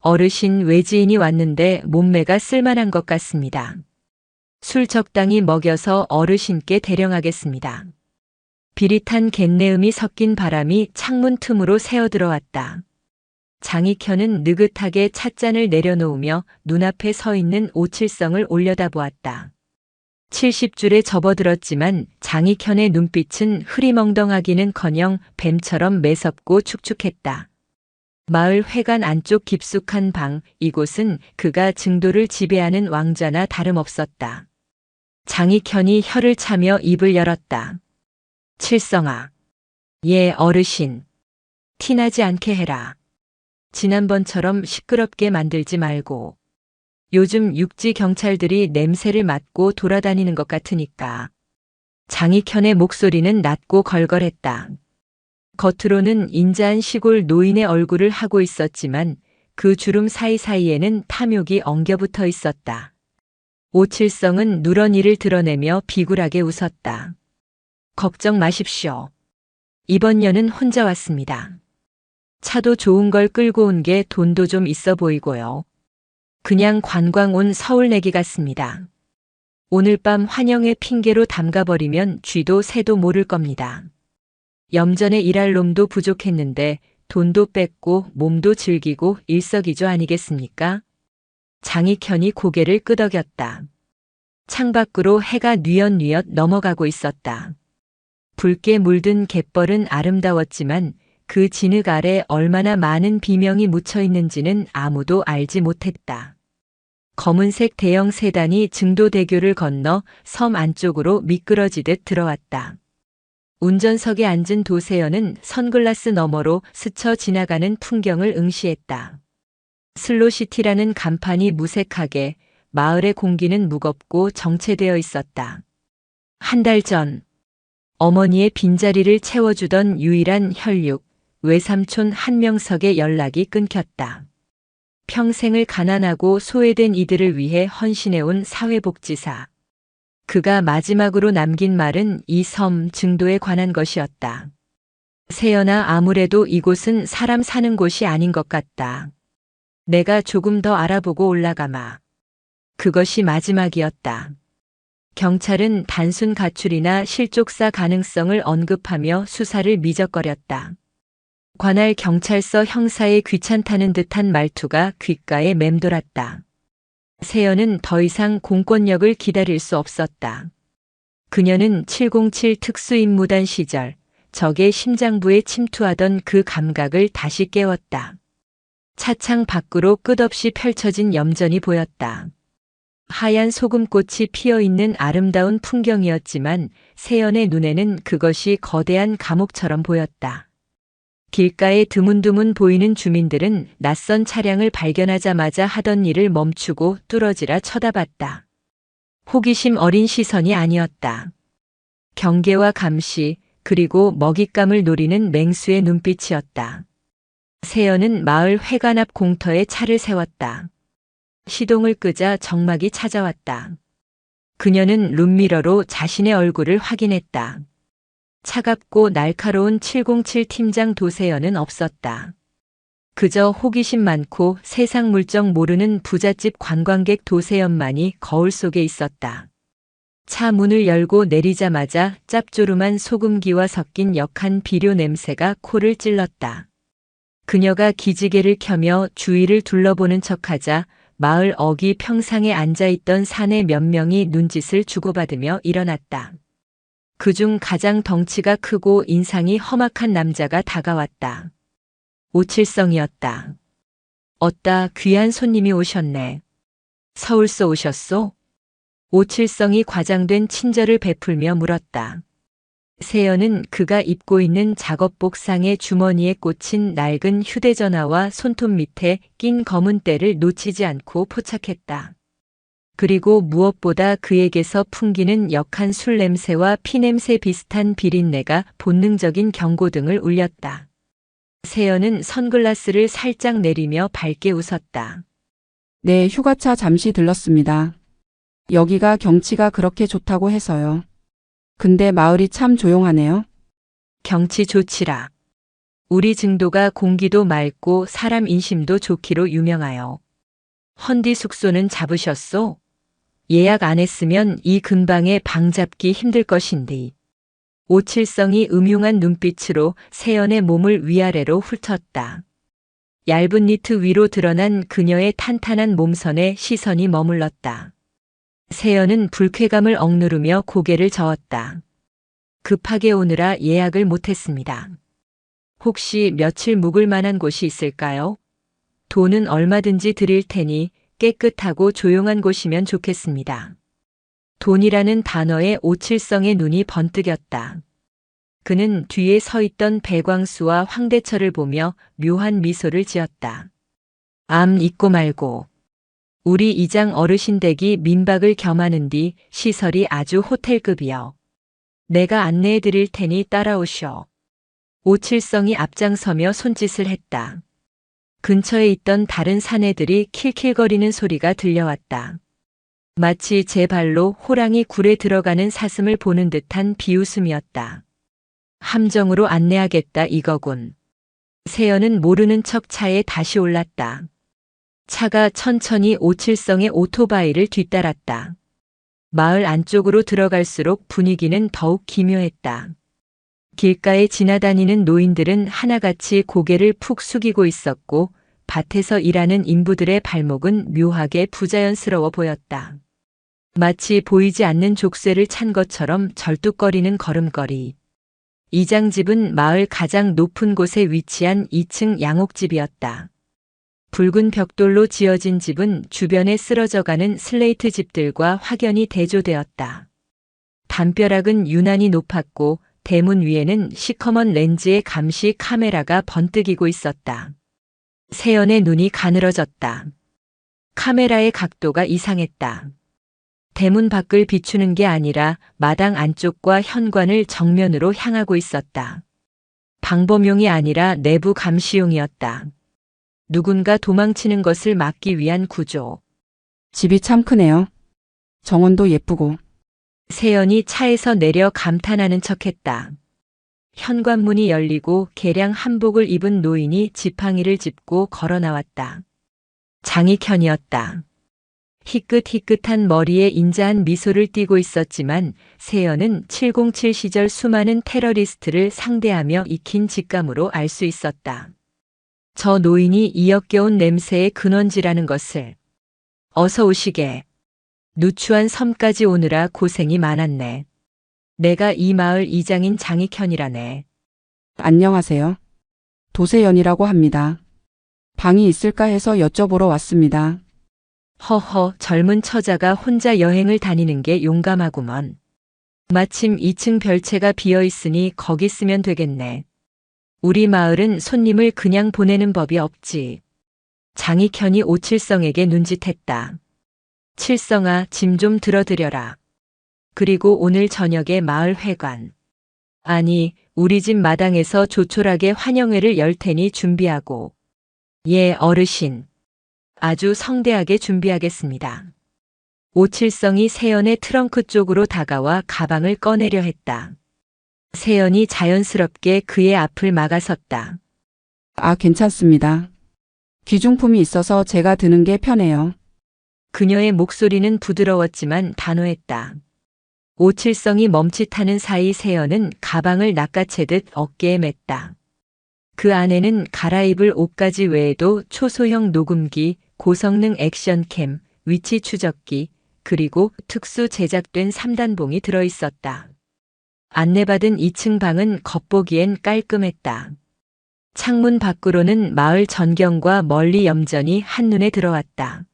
어르신 외지인이 왔는데 몸매가 쓸만한 것 같습니다. 술 적당히 먹여서 어르신께 대령하겠습니다. 비릿한 갯내음이 섞인 바람이 창문 틈으로 새어들어왔다. 장익현은 느긋하게 찻잔을 내려놓으며 눈앞에 서 있는 오칠성을 올려다보았다. 70줄에 접어들었지만 장익현의 눈빛은 흐리멍덩하기는커녕 뱀처럼 매섭고 축축했다. 마을 회관 안쪽 깊숙한 방, 이곳은 그가 증도를 지배하는 왕좌나 다름없었다. 장익현이 혀를 차며 입을 열었다. 칠성아. 예, 어르신. 티나지 않게 해라. 지난번처럼 시끄럽게 만들지 말고. 요즘 육지 경찰들이 냄새를 맡고 돌아다니는 것 같으니까. 장익현의 목소리는 낮고 걸걸했다. 겉으로는 인자한 시골 노인의 얼굴을 하고 있었지만 그 주름 사이사이에는 탐욕이 엉겨붙어 있었다. 오칠성은 누런 이를 드러내며 비굴하게 웃었다. 걱정 마십시오. 이번 년은 혼자 왔습니다. 차도 좋은 걸 끌고 온 게 돈도 좀 있어 보이고요. 그냥 관광 온 서울내기 같습니다. 오늘 밤 환영의 핑계로 담가버리면 쥐도 새도 모를 겁니다. 염전에 일할 놈도 부족했는데 돈도 뺏고 몸도 즐기고 일석이조 아니겠습니까? 장익현이 고개를 끄덕였다. 창밖으로 해가 뉘엿뉘엿 넘어가고 있었다. 붉게 물든 갯벌은 아름다웠지만 그 진흙 아래 얼마나 많은 비명이 묻혀 있는지는 아무도 알지 못했다. 검은색 대형 세단이 증도대교를 건너 섬 안쪽으로 미끄러지듯 들어왔다. 운전석에 앉은 도세연은 선글라스 너머로 스쳐 지나가는 풍경을 응시했다. 슬로시티라는 간판이 무색하게, 마을의 공기는 무겁고 정체되어 있었다. 한 달 전, 어머니의 빈자리를 채워주던 유일한 혈육, 외삼촌 한명석의 연락이 끊겼다. 평생을 가난하고 소외된 이들을 위해 헌신해온 사회복지사. 그가 마지막으로 남긴 말은 이 섬 증도에 관한 것이었다. 세연아, 아무래도 이곳은 사람 사는 곳이 아닌 것 같다. 내가 조금 더 알아보고 올라가마. 그것이 마지막이었다. 경찰은 단순 가출이나 실족사 가능성을 언급하며 수사를 미적거렸다. 관할 경찰서 형사의 귀찮다는 듯한 말투가 귓가에 맴돌았다. 세연은 더 이상 공권력을 기다릴 수 없었다. 그녀는 707 특수임무단 시절 적의 심장부에 침투하던 그 감각을 다시 깨웠다. 차창 밖으로 끝없이 펼쳐진 염전이 보였다. 하얀 소금꽃이 피어있는 아름다운 풍경이었지만 세연의 눈에는 그것이 거대한 감옥처럼 보였다. 길가에 드문드문 보이는 주민들은 낯선 차량을 발견하자마자 하던 일을 멈추고 뚫어지라 쳐다봤다. 호기심 어린 시선이 아니었다. 경계와 감시, 그리고 먹잇감을 노리는 맹수의 눈빛이었다. 세연은 마을 회관 앞 공터에 차를 세웠다. 시동을 끄자 정막이 찾아왔다. 그녀는 룸미러로 자신의 얼굴을 확인했다. 차갑고 날카로운 707 팀장 도세연은 없었다. 그저 호기심 많고 세상 물정 모르는 부잣집 관광객 도세연만이 거울 속에 있었다. 차 문을 열고 내리자마자 짭조름한 소금기와 섞인 역한 비료 냄새가 코를 찔렀다. 그녀가 기지개를 켜며 주위를 둘러보는 척하자 마을 어귀 평상에 앉아있던 사내 몇 명이 눈짓을 주고받으며 일어났다. 그중 가장 덩치가 크고 인상이 험악한 남자가 다가왔다. 오칠성이었다. 어따, 귀한 손님이 오셨네. 서울서 오셨소? 오칠성이 과장된 친절을 베풀며 물었다. 세연은 그가 입고 있는 작업복상의 주머니에 꽂힌 낡은 휴대전화와 손톱 밑에 낀 검은 때를 놓치지 않고 포착했다. 그리고 무엇보다 그에게서 풍기는 역한 술 냄새와 피냄새 비슷한 비린내가 본능적인 경고등을 울렸다. 세연은 선글라스를 살짝 내리며 밝게 웃었다. 네, 휴가차 잠시 들렀습니다. 여기가 경치가 그렇게 좋다고 해서요. 근데 마을이 참 조용하네요. 경치 좋지라. 우리 증도가 공기도 맑고 사람 인심도 좋기로 유명하여. 헌디 숙소는 잡으셨소? 예약 안 했으면 이 근방에 방 잡기 힘들 것인디. 오칠성이 음흉한 눈빛으로 세연의 몸을 위아래로 훑었다. 얇은 니트 위로 드러난 그녀의 탄탄한 몸선에 시선이 머물렀다. 세연은 불쾌감을 억누르며 고개를 저었다. 급하게 오느라 예약을 못했습니다. 혹시 며칠 묵을 만한 곳이 있을까요? 돈은 얼마든지 드릴 테니 깨끗하고 조용한 곳이면 좋겠습니다. 돈이라는 단어에 오칠성의 눈이 번뜩였다. 그는 뒤에 서 있던 배광수와 황대철을 보며 묘한 미소를 지었다. 암 잊고 말고. 우리 이장 어르신 댁이 민박을 겸하는 뒤 시설이 아주 호텔급이여. 내가 안내해 드릴 테니 따라오시오. 오칠성이 앞장서며 손짓을 했다. 근처에 있던 다른 사내들이 킬킬거리는 소리가 들려왔다. 마치 제 발로 호랑이 굴에 들어가는 사슴을 보는 듯한 비웃음이었다. 함정으로 안내하겠다 이거군. 세연은 모르는 척 차에 다시 올랐다. 차가 천천히 오칠성의 오토바이를 뒤따랐다. 마을 안쪽으로 들어갈수록 분위기는 더욱 기묘했다. 길가에 지나다니는 노인들은 하나같이 고개를 푹 숙이고 있었고 밭에서 일하는 인부들의 발목은 묘하게 부자연스러워 보였다. 마치 보이지 않는 족쇄를 찬 것처럼 절뚝거리는 걸음걸이. 이장 집은 마을 가장 높은 곳에 위치한 2층 양옥집이었다. 붉은 벽돌로 지어진 집은 주변에 쓰러져가는 슬레이트 집들과 확연히 대조되었다. 담벼락은 유난히 높았고 대문 위에는 시커먼 렌즈의 감시 카메라가 번뜩이고 있었다. 세연의 눈이 가늘어졌다. 카메라의 각도가 이상했다. 대문 밖을 비추는 게 아니라 마당 안쪽과 현관을 정면으로 향하고 있었다. 방범용이 아니라 내부 감시용이었다. 누군가 도망치는 것을 막기 위한 구조. 집이 참 크네요. 정원도 예쁘고. 세연이 차에서 내려 감탄하는 척했다. 현관문이 열리고 개량 한복을 입은 노인이 지팡이를 짚고 걸어 나왔다. 장익현이었다. 희끗희끗한 머리에 인자한 미소를 띠고 있었지만 세연은 707 시절 수많은 테러리스트를 상대하며 익힌 직감으로 알 수 있었다. 저 노인이 이 역겨운 냄새의 근원지라는 것을. 어서 오시게. 누추한 섬까지 오느라 고생이 많았네. 내가 이 마을 이장인 장익현이라네. 안녕하세요. 도세연이라고 합니다. 방이 있을까 해서 여쭤보러 왔습니다. 허허, 젊은 처자가 혼자 여행을 다니는 게 용감하구먼. 마침 2층 별채가 비어 있으니 거기 쓰면 되겠네. 우리 마을은 손님을 그냥 보내는 법이 없지. 장익현이 오칠성에게 눈짓했다. 칠성아, 짐 좀 들어드려라. 그리고 오늘 저녁에 마을 회관. 아니, 우리 집 마당에서 조촐하게 환영회를 열 테니 준비하고. 예, 어르신. 아주 성대하게 준비하겠습니다. 오칠성이 세연의 트렁크 쪽으로 다가와 가방을 꺼내려 했다. 세연이 자연스럽게 그의 앞을 막아섰다. 아, 괜찮습니다. 귀중품이 있어서 제가 드는 게 편해요. 그녀의 목소리는 부드러웠지만 단호했다. 오칠성이 멈칫하는 사이 세연은 가방을 낚아채듯 어깨에 맸다. 그 안에는 갈아입을 옷가지 외에도 초소형 녹음기, 고성능 액션캠, 위치 추적기, 그리고 특수 제작된 3단봉이 들어있었다. 안내받은 2층 방은 겉보기엔 깔끔했다. 창문 밖으로는 마을 전경과 멀리 염전이 한눈에 들어왔다.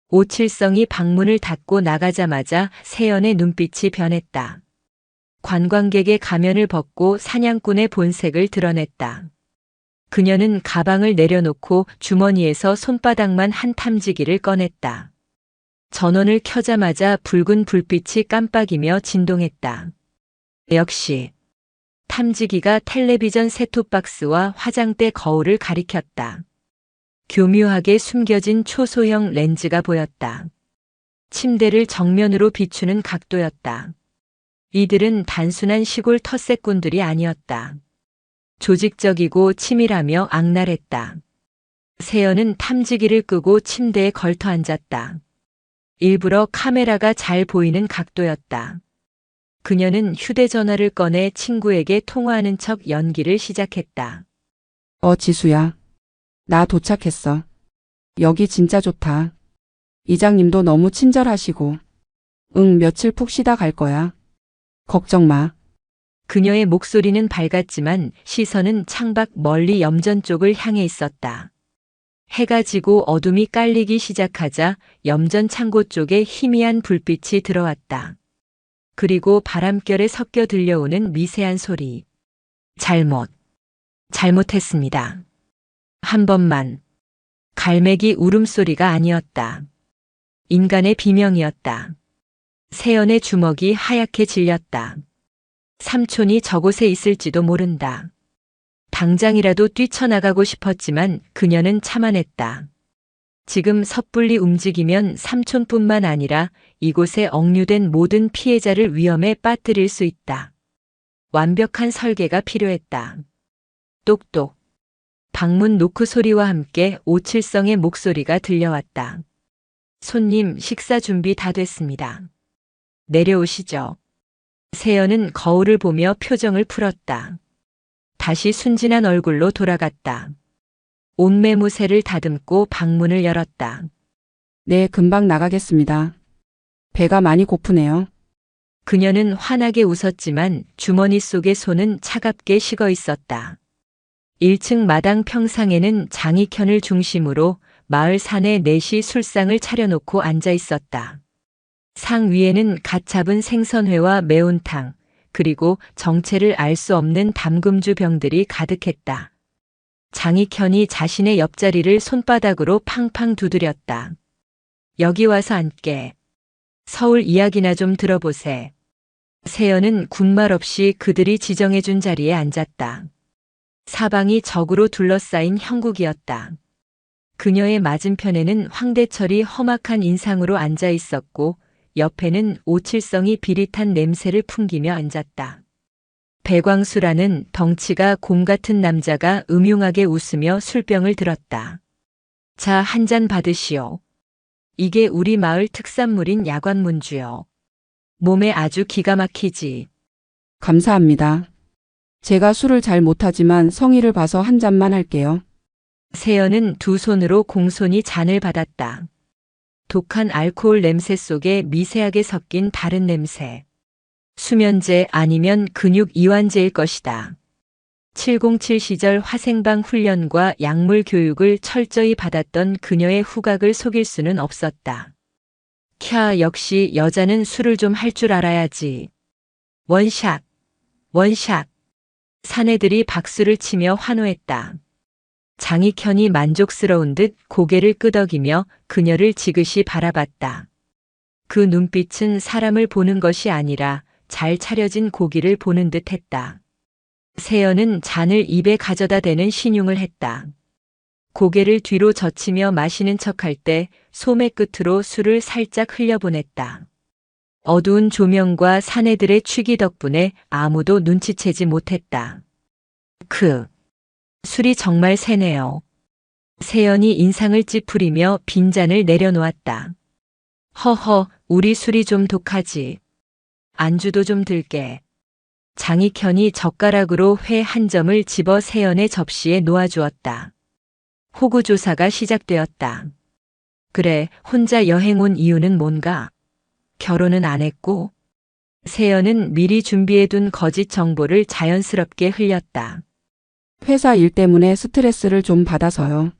오칠성이 방문을 닫고 나가자마자 세연의 눈빛이 변했다. 관광객의 가면을 벗고 사냥꾼의 본색을 드러냈다. 그녀는 가방을 내려놓고 주머니에서 손바닥만 한 탐지기를 꺼냈다. 전원을 켜자마자 붉은 불빛이 깜빡이며 진동했다. 역시 탐지기가 텔레비전 셋톱박스와 화장대 거울을 가리켰다. 교묘하게 숨겨진 초소형 렌즈가 보였다. 침대를 정면으로 비추는 각도였다. 이들은 단순한 시골 텃세꾼들이 아니었다. 조직적이고 치밀하며 악랄했다. 세연은 탐지기를 끄고 침대에 걸터 앉았다. 일부러 카메라가 잘 보이는 각도였다. 그녀는 휴대전화를 꺼내 친구에게 통화하는 척 연기를 시작했다. 지수야. 나 도착했어. 여기 진짜 좋다. 이장님도 너무 친절하시고. 응, 며칠 푹 쉬다 갈 거야. 걱정 마. 그녀의 목소리는 밝았지만 시선은 창밖 멀리 염전 쪽을 향해 있었다. 해가 지고 어둠이 깔리기 시작하자 염전 창고 쪽에 희미한 불빛이 들어왔다. 그리고 바람결에 섞여 들려오는 미세한 소리. 잘못했습니다. 한 번만. 갈매기 울음소리가 아니었다. 인간의 비명이었다. 세연의 주먹이 하얗게 질렸다. 삼촌이 저곳에 있을지도 모른다. 당장이라도 뛰쳐나가고 싶었지만 그녀는 참아냈다. 지금 섣불리 움직이면 삼촌뿐만 아니라 이곳에 억류된 모든 피해자를 위험에 빠뜨릴 수 있다. 완벽한 설계가 필요했다. 똑똑. 방문 노크 소리와 함께 오칠성의 목소리가 들려왔다. 손님, 식사 준비 다 됐습니다. 내려오시죠. 세연은 거울을 보며 표정을 풀었다. 다시 순진한 얼굴로 돌아갔다. 옷매무새를 다듬고 방문을 열었다. 네, 금방 나가겠습니다. 배가 많이 고프네요. 그녀는 환하게 웃었지만 주머니 속의 손은 차갑게 식어 있었다. 1층 마당 평상에는 장익현을 중심으로 마을 사내 넷이 술상을 차려놓고 앉아 있었다. 상 위에는 갓 잡은 생선회와 매운탕, 그리고 정체를 알 수 없는 담금주 병들이 가득했다. 장익현이 자신의 옆자리를 손바닥으로 팡팡 두드렸다. 여기 와서 앉게. 서울 이야기나 좀 들어보세. 세연은 군말 없이 그들이 지정해준 자리에 앉았다. 사방이 적으로 둘러싸인 형국이었다. 그녀의 맞은편에는 황대철이 험악한 인상으로 앉아 있었고 옆에는 오칠성이 비릿한 냄새를 풍기며 앉았다. 배광수라는 덩치가 곰 같은 남자가 음흉하게 웃으며 술병을 들었다. 자, 한 잔 받으시오. 이게 우리 마을 특산물인 야관문주요. 몸에 아주 기가 막히지. 감사합니다. 제가 술을 잘 못하지만 성의를 봐서 한 잔만 할게요. 세연은 두 손으로 공손히 잔을 받았다. 독한 알코올 냄새 속에 미세하게 섞인 다른 냄새. 수면제 아니면 근육 이완제일 것이다. 707 시절 화생방 훈련과 약물 교육을 철저히 받았던 그녀의 후각을 속일 수는 없었다. 캬, 역시 여자는 술을 좀 할 줄 알아야지. 원샷, 원샷. 사내들이 박수를 치며 환호했다. 장익현이 만족스러운 듯 고개를 끄덕이며 그녀를 지그시 바라봤다. 그 눈빛은 사람을 보는 것이 아니라 잘 차려진 고기를 보는 듯 했다. 세연은 잔을 입에 가져다 대는 신용을 했다. 고개를 뒤로 젖히며 마시는 척할 때 소매 끝으로 술을 살짝 흘려보냈다. 어두운 조명과 사내들의 취기 덕분에 아무도 눈치채지 못했다. 술이 정말 세네요. 세연이 인상을 찌푸리며 빈잔을 내려놓았다. 허허, 우리 술이 좀 독하지. 안주도 좀 들게. 장익현이 젓가락으로 회 한 점을 집어 세연의 접시에 놓아주었다. 호구조사가 시작되었다. 그래, 혼자 여행 온 이유는 뭔가? 결혼은 안 했고? 세연은 미리 준비해둔 거짓 정보를 자연스럽게 흘렸다. 회사 일 때문에 스트레스를 좀 받아서요.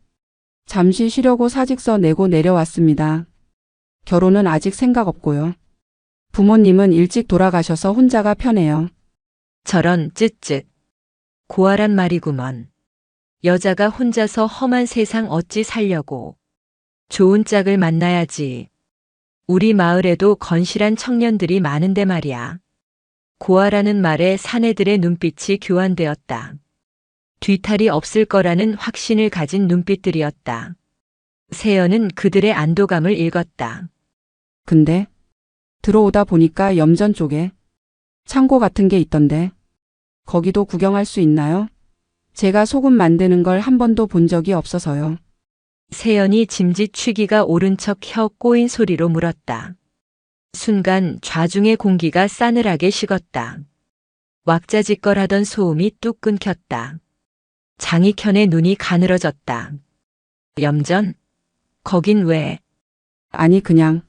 잠시 쉬려고 사직서 내고 내려왔습니다. 결혼은 아직 생각 없고요. 부모님은 일찍 돌아가셔서 혼자가 편해요. 저런 쯧쯧. 고아란 말이구먼. 여자가 혼자서 험한 세상 어찌 살려고. 좋은 짝을 만나야지. 우리 마을에도 건실한 청년들이 많은데 말이야. 고아라는 말에 사내들의 눈빛이 교환되었다. 뒤탈이 없을 거라는 확신을 가진 눈빛들이었다. 세연은 그들의 안도감을 읽었다. 근데 들어오다 보니까 염전 쪽에 창고 같은 게 있던데 거기도 구경할 수 있나요? 제가 소금 만드는 걸 한 번도 본 적이 없어서요. 세연이 짐짓취기가 오른 척 혀 꼬인 소리로 물었다. 순간 좌중의 공기가 싸늘하게 식었다. 왁자지껄하던 소음이 뚝 끊겼다. 장익현의 눈이 가늘어졌다. 염전? 거긴 왜? 아니 그냥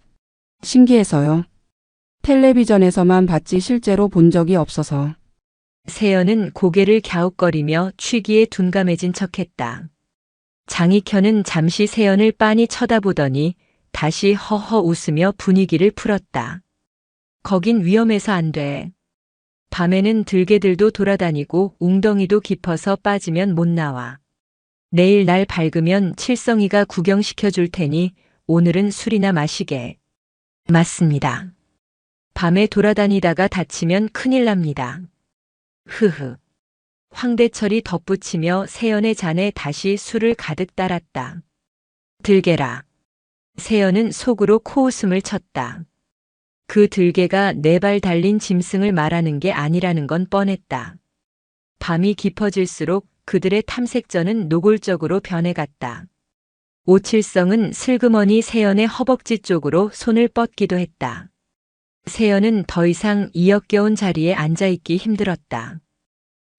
신기해서요. 텔레비전에서만 봤지 실제로 본 적이 없어서. 세연은 고개를 갸웃거리며 취기에 둔감해진 척했다. 장익현은 잠시 세연을 빤히 쳐다보더니 다시 허허 웃으며 분위기를 풀었다. 거긴 위험해서 안 돼. 밤에는 들개들도 돌아다니고 웅덩이도 깊어서 빠지면 못 나와. 내일 날 밝으면 칠성이가 구경시켜 줄 테니 오늘은 술이나 마시게. 맞습니다. 밤에 돌아다니다가 다치면 큰일 납니다. 흐흐. 황대철이 덧붙이며 세연의 잔에 다시 술을 가득 따랐다. 들개라. 세연은 속으로 코웃음을 쳤다. 그 들개가 4발 달린 짐승을 말하는 게 아니라는 건 뻔했다. 밤이 깊어질수록 그들의 탐색전은 노골적으로 변해갔다. 오칠성은 슬그머니 세연의 허벅지 쪽으로 손을 뻗기도 했다. 세연은 더 이상 이 역겨운 자리에 앉아있기 힘들었다.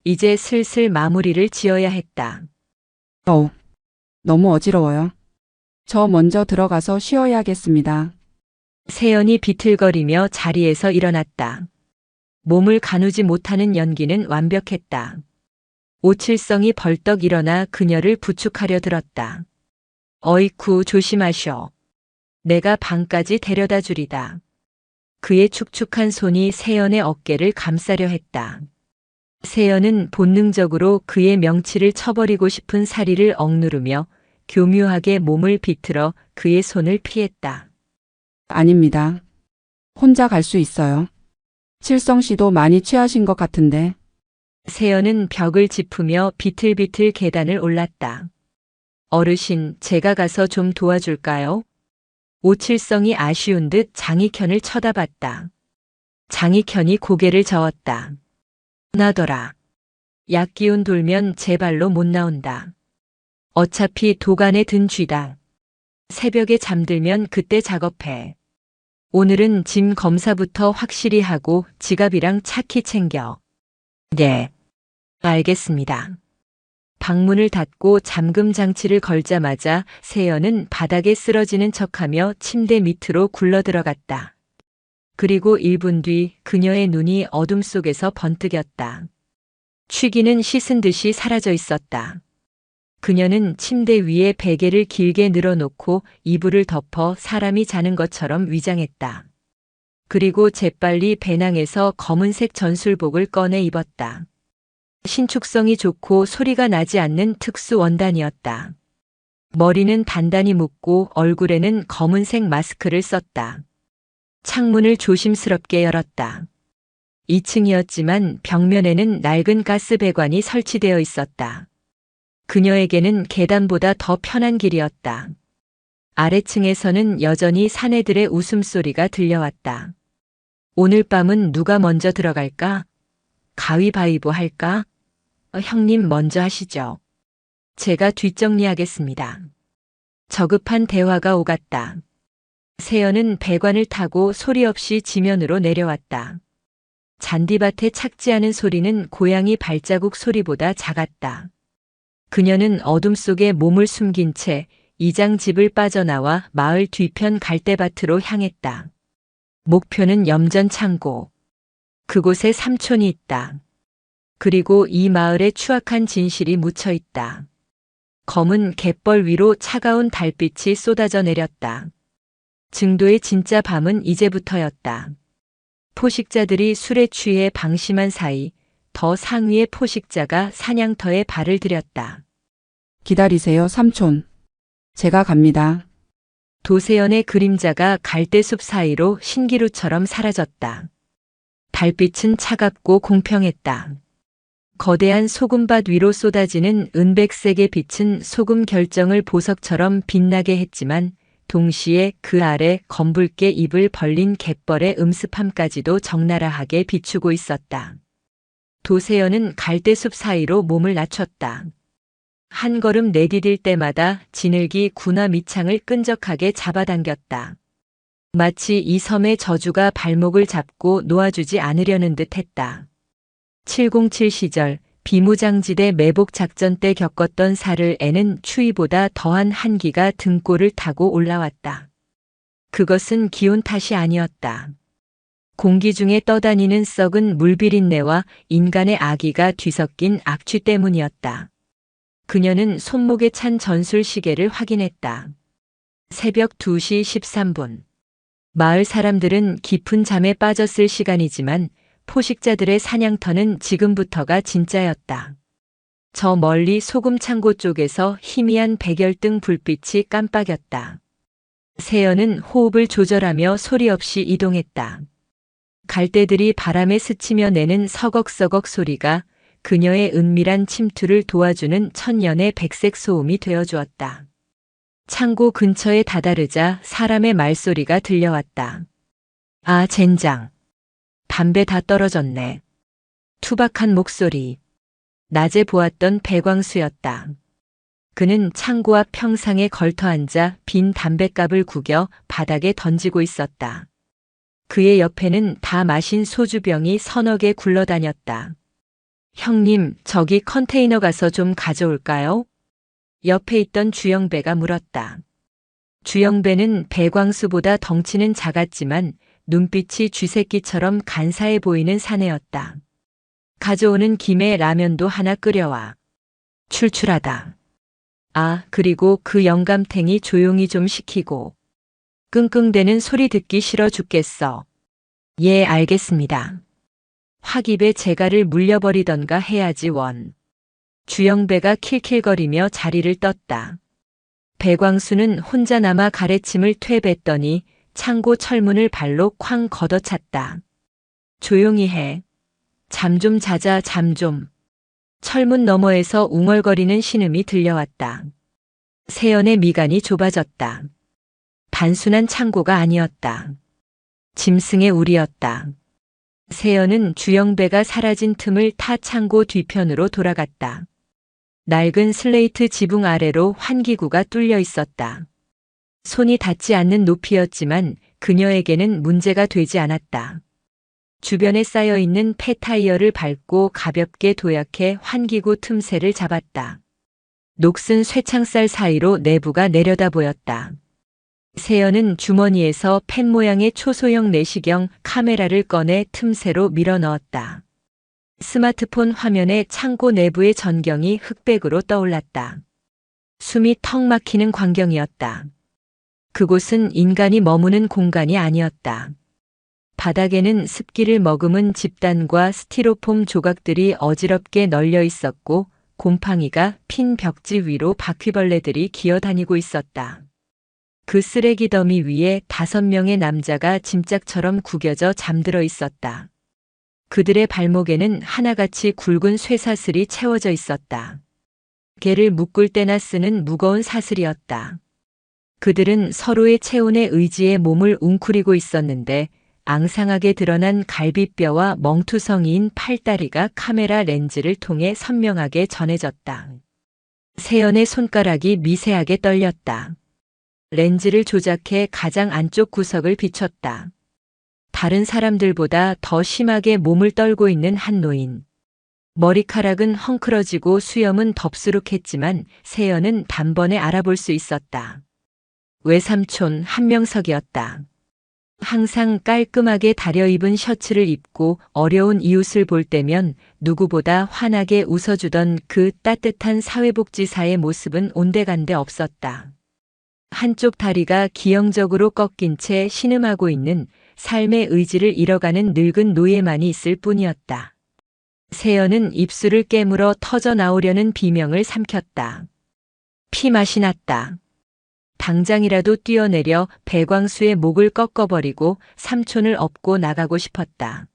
이제 슬슬 마무리를 지어야 했다. 너무 어지러워요. 저 먼저 들어가서 쉬어야겠습니다. 세연이 비틀거리며 자리에서 일어났다. 몸을 가누지 못하는 연기는 완벽했다. 오칠성이 벌떡 일어나 그녀를 부축하려 들었다. 어이쿠 조심하셔. 내가 방까지 데려다 주리다. 그의 축축한 손이 세연의 어깨를 감싸려 했다. 세연은 본능적으로 그의 명치를 쳐버리고 싶은 사리를 억누르며 교묘하게 몸을 비틀어 그의 손을 피했다. 아닙니다. 혼자 갈 수 있어요. 칠성 씨도 많이 취하신 것 같은데. 세연은 벽을 짚으며 비틀비틀 계단을 올랐다. 어르신, 제가 가서 좀 도와줄까요? 오칠성이 아쉬운 듯 장익현을 쳐다봤다. 장익현이 고개를 저었다. 나더라. 약기운 돌면 제 발로 못 나온다. 어차피 도간에 든 쥐다. 새벽에 잠들면 그때 작업해. 오늘은 짐 검사부터 확실히 하고 지갑이랑 차 키 챙겨. 네. 알겠습니다. 방문을 닫고 잠금 장치를 걸자마자 세연은 바닥에 쓰러지는 척하며 침대 밑으로 굴러들어갔다. 그리고 1분 뒤 그녀의 눈이 어둠 속에서 번뜩였다. 취기는 씻은 듯이 사라져 있었다. 그녀는 침대 위에 베개를 길게 늘어놓고 이불을 덮어 사람이 자는 것처럼 위장했다. 그리고 재빨리 배낭에서 검은색 전술복을 꺼내 입었다. 신축성이 좋고 소리가 나지 않는 특수 원단이었다. 머리는 단단히 묶고 얼굴에는 검은색 마스크를 썼다. 창문을 조심스럽게 열었다. 2층이었지만 벽면에는 낡은 가스 배관이 설치되어 있었다. 그녀에게는 계단보다 더 편한 길이었다. 아래층에서는 여전히 사내들의 웃음소리가 들려왔다. 오늘 밤은 누가 먼저 들어갈까? 가위바위보 할까? 형님 먼저 하시죠. 제가 뒷정리하겠습니다. 저급한 대화가 오갔다. 세연은 배관을 타고 소리 없이 지면으로 내려왔다. 잔디밭에 착지하는 소리는 고양이 발자국 소리보다 작았다. 그녀는 어둠 속에 몸을 숨긴 채 이장집을 빠져나와 마을 뒤편 갈대밭으로 향했다. 목표는 염전 창고. 그곳에 삼촌이 있다. 그리고 이 마을에 추악한 진실이 묻혀 있다. 검은 갯벌 위로 차가운 달빛이 쏟아져 내렸다. 증도의 진짜 밤은 이제부터였다. 포식자들이 술에 취해 방심한 사이 더 상위의 포식자가 사냥터에 발을 들였다. 기다리세요, 삼촌. 제가 갑니다. 도세연의 그림자가 갈대숲 사이로 신기루처럼 사라졌다. 달빛은 차갑고 공평했다. 거대한 소금밭 위로 쏟아지는 은백색의 빛은 소금 결정을 보석처럼 빛나게 했지만 동시에 그 아래 검붉게 입을 벌린 갯벌의 음습함까지도 적나라하게 비추고 있었다. 도세연은 갈대숲 사이로 몸을 낮췄다. 한 걸음 내디딜 때마다 지늘기 군화 밑창을 끈적하게 잡아당겼다. 마치 이 섬의 저주가 발목을 잡고 놓아주지 않으려는 듯 했다. 707 시절 비무장지대 매복 작전 때 겪었던 살을 애는 추위보다 더한 한기가 등골을 타고 올라왔다. 그것은 기온 탓이 아니었다. 공기 중에 떠다니는 썩은 물비린내와 인간의 악의가 뒤섞인 악취 때문이었다. 그녀는 손목에 찬 전술 시계를 확인했다. 새벽 2시 13분. 마을 사람들은 깊은 잠에 빠졌을 시간이지만 포식자들의 사냥터는 지금부터가 진짜였다. 저 멀리 소금 창고 쪽에서 희미한 백열등 불빛이 깜빡였다. 세연은 호흡을 조절하며 소리 없이 이동했다. 갈대들이 바람에 스치며 내는 서걱서걱 소리가 그녀의 은밀한 침투를 도와주는 천년의 백색 소음이 되어주었다. 창고 근처에 다다르자 사람의 말소리가 들려왔다. 아, 젠장. 담배 다 떨어졌네. 투박한 목소리. 낮에 보았던 배광수였다. 그는 창고 앞 평상에 걸터앉아 빈 담뱃갑을 구겨 바닥에 던지고 있었다. 그의 옆에는 다 마신 소주병이 서너 개 굴러다녔다. 형님, 저기 컨테이너 가서 좀 가져올까요? 옆에 있던 주영배가 물었다. 주영배는 배광수보다 덩치는 작았지만 눈빛이 쥐새끼처럼 간사해 보이는 사내였다. 가져오는 김에 라면도 하나 끓여와. 출출하다. 아, 그리고 그 영감탱이 조용히 좀 시키고. 끙끙대는 소리 듣기 싫어 죽겠어. 예, 알겠습니다. 확입에 재갈을 물려버리던가 해야지 원. 주영배가 킬킬거리며 자리를 떴다. 배광수는 혼자 남아 가래침을 퇴뱉더니 창고 철문을 발로 쾅 걷어찼다. 조용히 해. 잠 좀 자자, 잠 좀. 철문 너머에서 웅얼거리는 신음이 들려왔다. 세연의 미간이 좁아졌다. 단순한 창고가 아니었다. 짐승의 우리였다. 세연은 주영배가 사라진 틈을 타 창고 뒤편으로 돌아갔다. 낡은 슬레이트 지붕 아래로 환기구가 뚫려 있었다. 손이 닿지 않는 높이였지만 그녀에게는 문제가 되지 않았다. 주변에 쌓여있는 폐타이어를 밟고 가볍게 도약해 환기구 틈새를 잡았다. 녹슨 쇠창살 사이로 내부가 내려다 보였다. 세연은 주머니에서 펜 모양의 초소형 내시경 카메라를 꺼내 틈새로 밀어 넣었다. 스마트폰 화면에 창고 내부의 전경이 흑백으로 떠올랐다. 숨이 턱 막히는 광경이었다. 그곳은 인간이 머무는 공간이 아니었다. 바닥에는 습기를 머금은 집단과 스티로폼 조각들이 어지럽게 널려 있었고 곰팡이가 핀 벽지 위로 바퀴벌레들이 기어다니고 있었다. 그 쓰레기 더미 위에 5명의 남자가 짐짝처럼 구겨져 잠들어 있었다. 그들의 발목에는 하나같이 굵은 쇠사슬이 채워져 있었다. 개를 묶을 때나 쓰는 무거운 사슬이었다. 그들은 서로의 체온에 의지해 몸을 웅크리고 있었는데 앙상하게 드러난 갈비뼈와 멍투성이인 팔다리가 카메라 렌즈를 통해 선명하게 전해졌다. 세연의 손가락이 미세하게 떨렸다. 렌즈를 조작해 가장 안쪽 구석을 비췄다. 다른 사람들보다 더 심하게 몸을 떨고 있는 한 노인. 머리카락은 헝클어지고 수염은 덥수룩했지만 세연은 단번에 알아볼 수 있었다. 외삼촌 한명석이었다. 항상 깔끔하게 다려입은 셔츠를 입고 어려운 이웃을 볼 때면 누구보다 환하게 웃어주던 그 따뜻한 사회복지사의 모습은 온데간데 없었다. 한쪽 다리가 기형적으로 꺾인 채 신음하고 있는 삶의 의지를 잃어가는 늙은 노예만이 있을 뿐이었다. 세연은 입술을 깨물어 터져 나오려는 비명을 삼켰다. 피맛이 났다. 당장이라도 뛰어내려 배광수의 목을 꺾어버리고 삼촌을 업고 나가고 싶었다.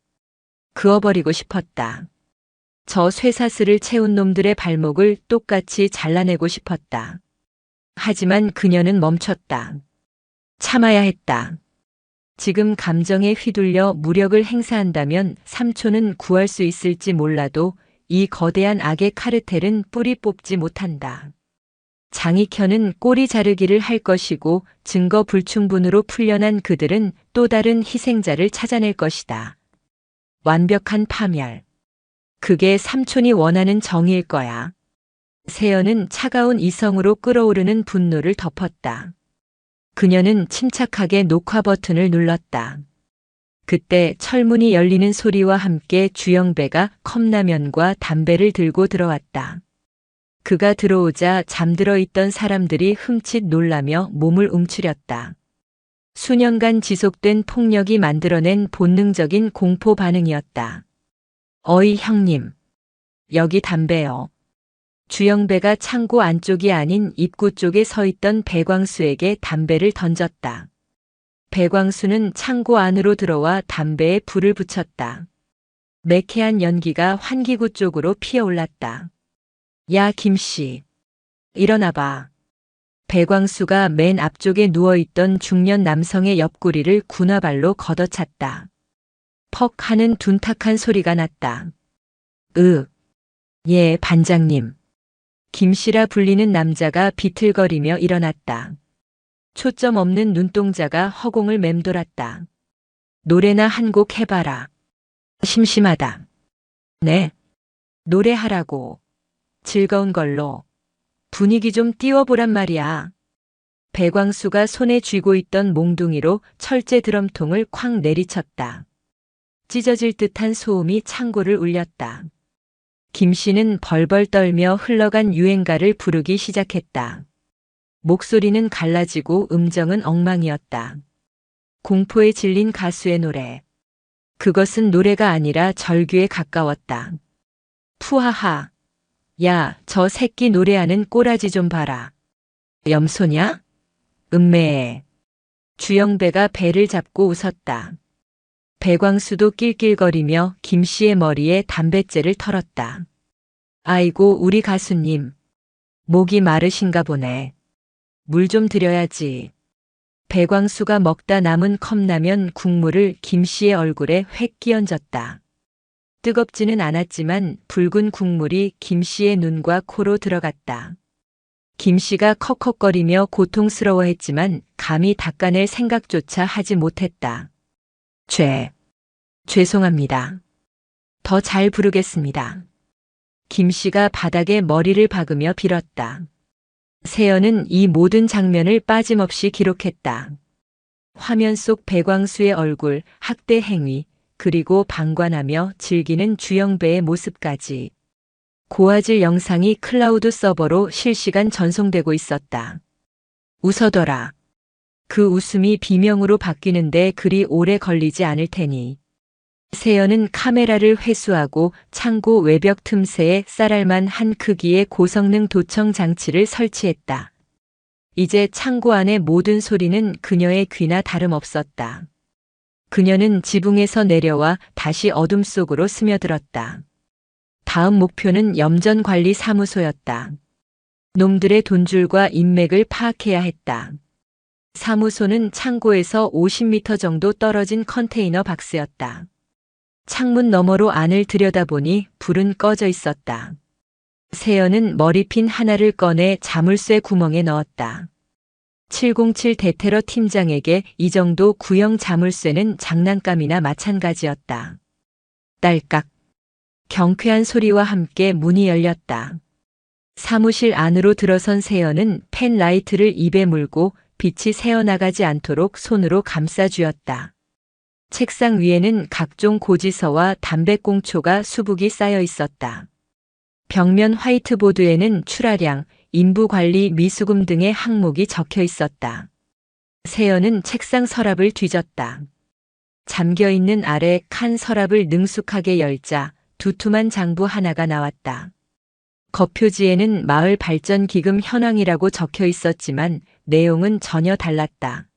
그어버리고 싶었다. 저 쇠사슬을 채운 놈들의 발목을 똑같이 잘라내고 싶었다. 하지만 그녀는 멈췄다. 참아야 했다. 지금 감정에 휘둘려 무력을 행사한다면 삼촌은 구할 수 있을지 몰라도 이 거대한 악의 카르텔은 뿌리 뽑지 못한다. 장익현은 꼬리 자르기를 할 것이고 증거 불충분으로 풀려난 그들은 또 다른 희생자를 찾아낼 것이다. 완벽한 파멸. 그게 삼촌이 원하는 정의일 거야. 세연은 차가운 이성으로 끓어오르는 분노를 덮었다. 그녀는 침착하게 녹화 버튼을 눌렀다. 그때 철문이 열리는 소리와 함께 주영배가 컵라면과 담배를 들고 들어왔다. 그가 들어오자 잠들어 있던 사람들이 흠칫 놀라며 몸을 움츠렸다. 수년간 지속된 폭력이 만들어낸 본능적인 공포 반응이었다. 어이 형님. 여기 담배요. 주영배가 창고 안쪽이 아닌 입구 쪽에 서 있던 배광수에게 담배를 던졌다. 배광수는 창고 안으로 들어와 담배에 불을 붙였다. 매캐한 연기가 환기구 쪽으로 피어올랐다. 야 김씨. 일어나봐. 배광수가 맨 앞쪽에 누워있던 중년 남성의 옆구리를 군화발로 걷어찼다. 퍽 하는 둔탁한 소리가 났다. 예 반장님. 김씨라 불리는 남자가 비틀거리며 일어났다. 초점 없는 눈동자가 허공을 맴돌았다. 노래나 한 곡 해봐라. 심심하다. 네. 노래하라고. 즐거운 걸로. 분위기 좀 띄워보란 말이야. 배광수가 손에 쥐고 있던 몽둥이로 철제 드럼통을 쾅 내리쳤다. 찢어질 듯한 소음이 창고를 울렸다. 김씨는 벌벌 떨며 흘러간 유행가를 부르기 시작했다. 목소리는 갈라지고 음정은 엉망이었다. 공포에 질린 가수의 노래. 그것은 노래가 아니라 절규에 가까웠다. 푸하하. 야, 저 새끼 노래하는 꼬라지 좀 봐라. 염소냐? 음매해. 주영배가 배를 잡고 웃었다. 배광수도 낄낄거리며 김씨의 머리에 담뱃재를 털었다. 아이고 우리 가수님. 목이 마르신가 보네. 물 좀 드려야지. 배광수가 먹다 남은 컵라면 국물을 김씨의 얼굴에 획 끼얹었다. 뜨겁지는 않았지만 붉은 국물이 김씨의 눈과 코로 들어갔다. 김씨가 컥컥거리며 고통스러워했지만 감히 닦아낼 생각조차 하지 못했다. 죄송합니다. 더 잘 부르겠습니다. 김씨가 바닥에 머리를 박으며 빌었다. 세연은 이 모든 장면을 빠짐없이 기록했다. 화면 속 배광수의 얼굴, 학대 행위, 그리고 방관하며 즐기는 주영배의 모습까지. 고화질 영상이 클라우드 서버로 실시간 전송되고 있었다. 웃어둬라. 그 웃음이 비명으로 바뀌는데 그리 오래 걸리지 않을 테니. 세연은 카메라를 회수하고 창고 외벽 틈새에 쌀알만 한 크기의 고성능 도청 장치를 설치했다. 이제 창고 안의 모든 소리는 그녀의 귀나 다름없었다. 그녀는 지붕에서 내려와 다시 어둠 속으로 스며들었다. 다음 목표는 염전관리사무소였다. 놈들의 돈줄과 인맥을 파악해야 했다. 사무소는 창고에서 50m 정도 떨어진 컨테이너 박스였다. 창문 너머로 안을 들여다보니 불은 꺼져 있었다. 세연은 머리핀 하나를 꺼내 자물쇠 구멍에 넣었다. 707 대테러 팀장에게 이 정도 구형 자물쇠는 장난감이나 마찬가지였다. 딸깍. 경쾌한 소리와 함께 문이 열렸다. 사무실 안으로 들어선 세연은 펜라이트를 입에 물고 빛이 새어나가지 않도록 손으로 감싸 쥐었다. 책상 위에는 각종 고지서와 담배꽁초가 수북이 쌓여 있었다. 벽면 화이트보드에는 출하량, 인부관리 미수금 등의 항목이 적혀 있었다. 세연은 책상 서랍을 뒤졌다. 잠겨있는 아래 칸 서랍을 능숙하게 열자 두툼한 장부 하나가 나왔다. 겉표지에는 마을 발전 기금 현황이라고 적혀 있었지만 내용은 전혀 달랐다.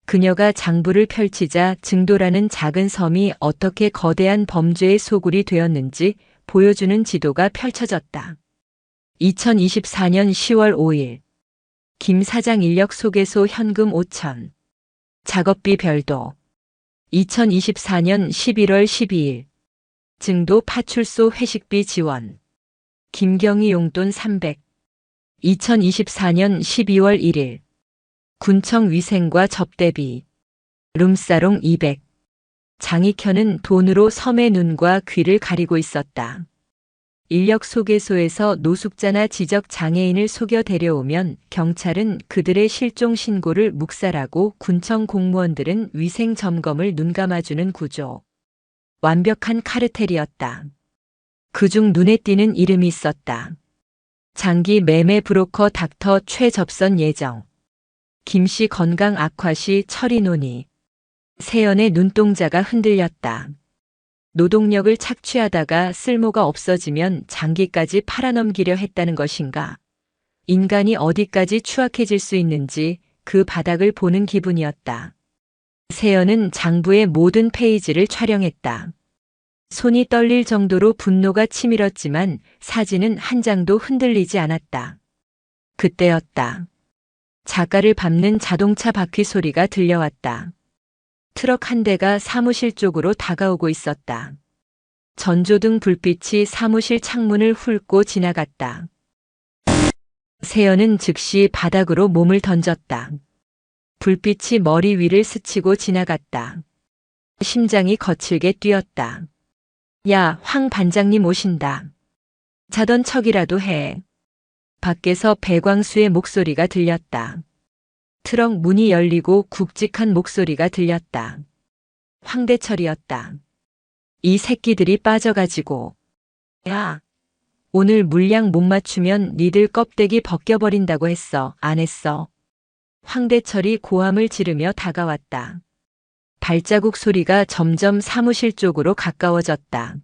그녀가 장부를 펼치자 증도라는 작은 섬이 어떻게 거대한 범죄의 소굴이 되었는지 보여주는 지도가 펼쳐졌다. 2024년 10월 5일. 김 사장 인력 소개소 현금 5천. 작업비 별도. 2024년 11월 12일 증도 파출소 회식비 지원 김경희 용돈 300 2024년 12월 1일 군청 위생과 접대비 룸사롱 200 장익현은 돈으로 섬의 눈과 귀를 가리고 있었다. 인력 소개소에서 노숙자나 지적 장애인을 속여 데려오면 경찰은 그들의 실종 신고를 묵살하고 군청 공무원들은 위생 점검을 눈감아주는 구조. 완벽한 카르텔이었다. 그중 눈에 띄는 이름이 있었다. 장기 매매 브로커 닥터 최접선 예정. 김씨 건강 악화 시 처리 논의. 세연의 눈동자가 흔들렸다. 노동력을 착취하다가 쓸모가 없어지면 장기까지 팔아넘기려 했다는 것인가. 인간이 어디까지 추악해질 수 있는지 그 바닥을 보는 기분이었다. 세연은 장부의 모든 페이지를 촬영했다. 손이 떨릴 정도로 분노가 치밀었지만 사진은 한 장도 흔들리지 않았다. 그때였다. 작가를 밟는 자동차 바퀴 소리가 들려왔다. 트럭 한 대가 사무실 쪽으로 다가오고 있었다. 전조등 불빛이 사무실 창문을 훑고 지나갔다. 세연은 즉시 바닥으로 몸을 던졌다. 불빛이 머리 위를 스치고 지나갔다. 심장이 거칠게 뛰었다. 야, 황 반장님 오신다. 자던 척이라도 해. 밖에서 배광수의 목소리가 들렸다. 트럭 문이 열리고 굵직한 목소리가 들렸다. 황대철이었다. 이 새끼들이 빠져가지고. 야, 오늘 물량 못 맞추면 니들 껍데기 벗겨버린다고 했어. 안 했어. 황대철이 고함을 지르며 다가왔다. 발자국 소리가 점점 사무실 쪽으로 가까워졌다.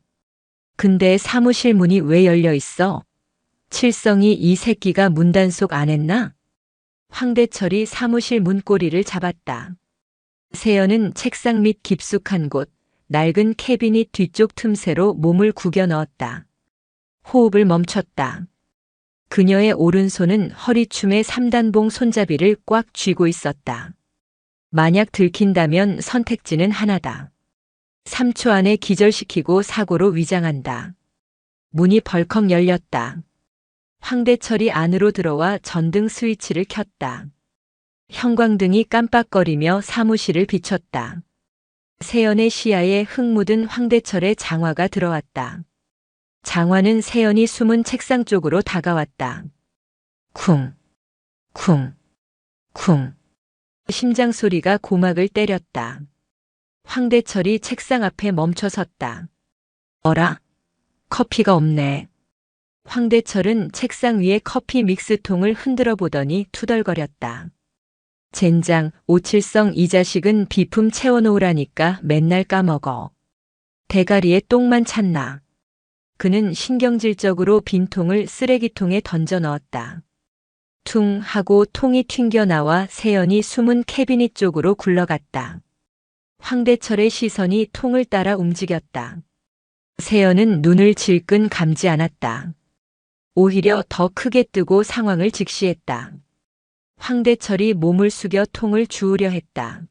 근데 사무실 문이 왜 열려 있어? 칠성이 이 새끼가 문단속 안 했나? 황대철이 사무실 문고리를 잡았다. 세연은 책상 밑 깊숙한 곳, 낡은 캐비닛 뒤쪽 틈새로 몸을 구겨 넣었다. 호흡을 멈췄다. 그녀의 오른손은 허리춤의 3단봉 손잡이를 꽉 쥐고 있었다. 만약 들킨다면 선택지는 하나다. 3초 안에 기절시키고 사고로 위장한다. 문이 벌컥 열렸다. 황대철이 안으로 들어와 전등 스위치를 켰다. 형광등이 깜빡거리며 사무실을 비췄다. 세연의 시야에 흙 묻은 황대철의 장화가 들어왔다. 장화는 세연이 숨은 책상 쪽으로 다가왔다. 쿵, 쿵, 쿵. 심장 소리가 고막을 때렸다. 황대철이 책상 앞에 멈춰 섰다. 어라? 커피가 없네. 황대철은 책상 위에 커피 믹스통을 흔들어 보더니 투덜거렸다. 젠장, 오칠성 이 자식은 비품 채워놓으라니까 맨날 까먹어. 대가리에 똥만 찼나. 그는 신경질적으로 빈통을 쓰레기통에 던져 넣었다. 퉁 하고 통이 튕겨나와 세연이 숨은 캐비닛 쪽으로 굴러갔다. 황대철의 시선이 통을 따라 움직였다. 세연은 눈을 질끈 감지 않았다. 오히려 더 크게 뜨고 상황을 직시했다. 황대철이 몸을 숙여 통을 주우려 했다.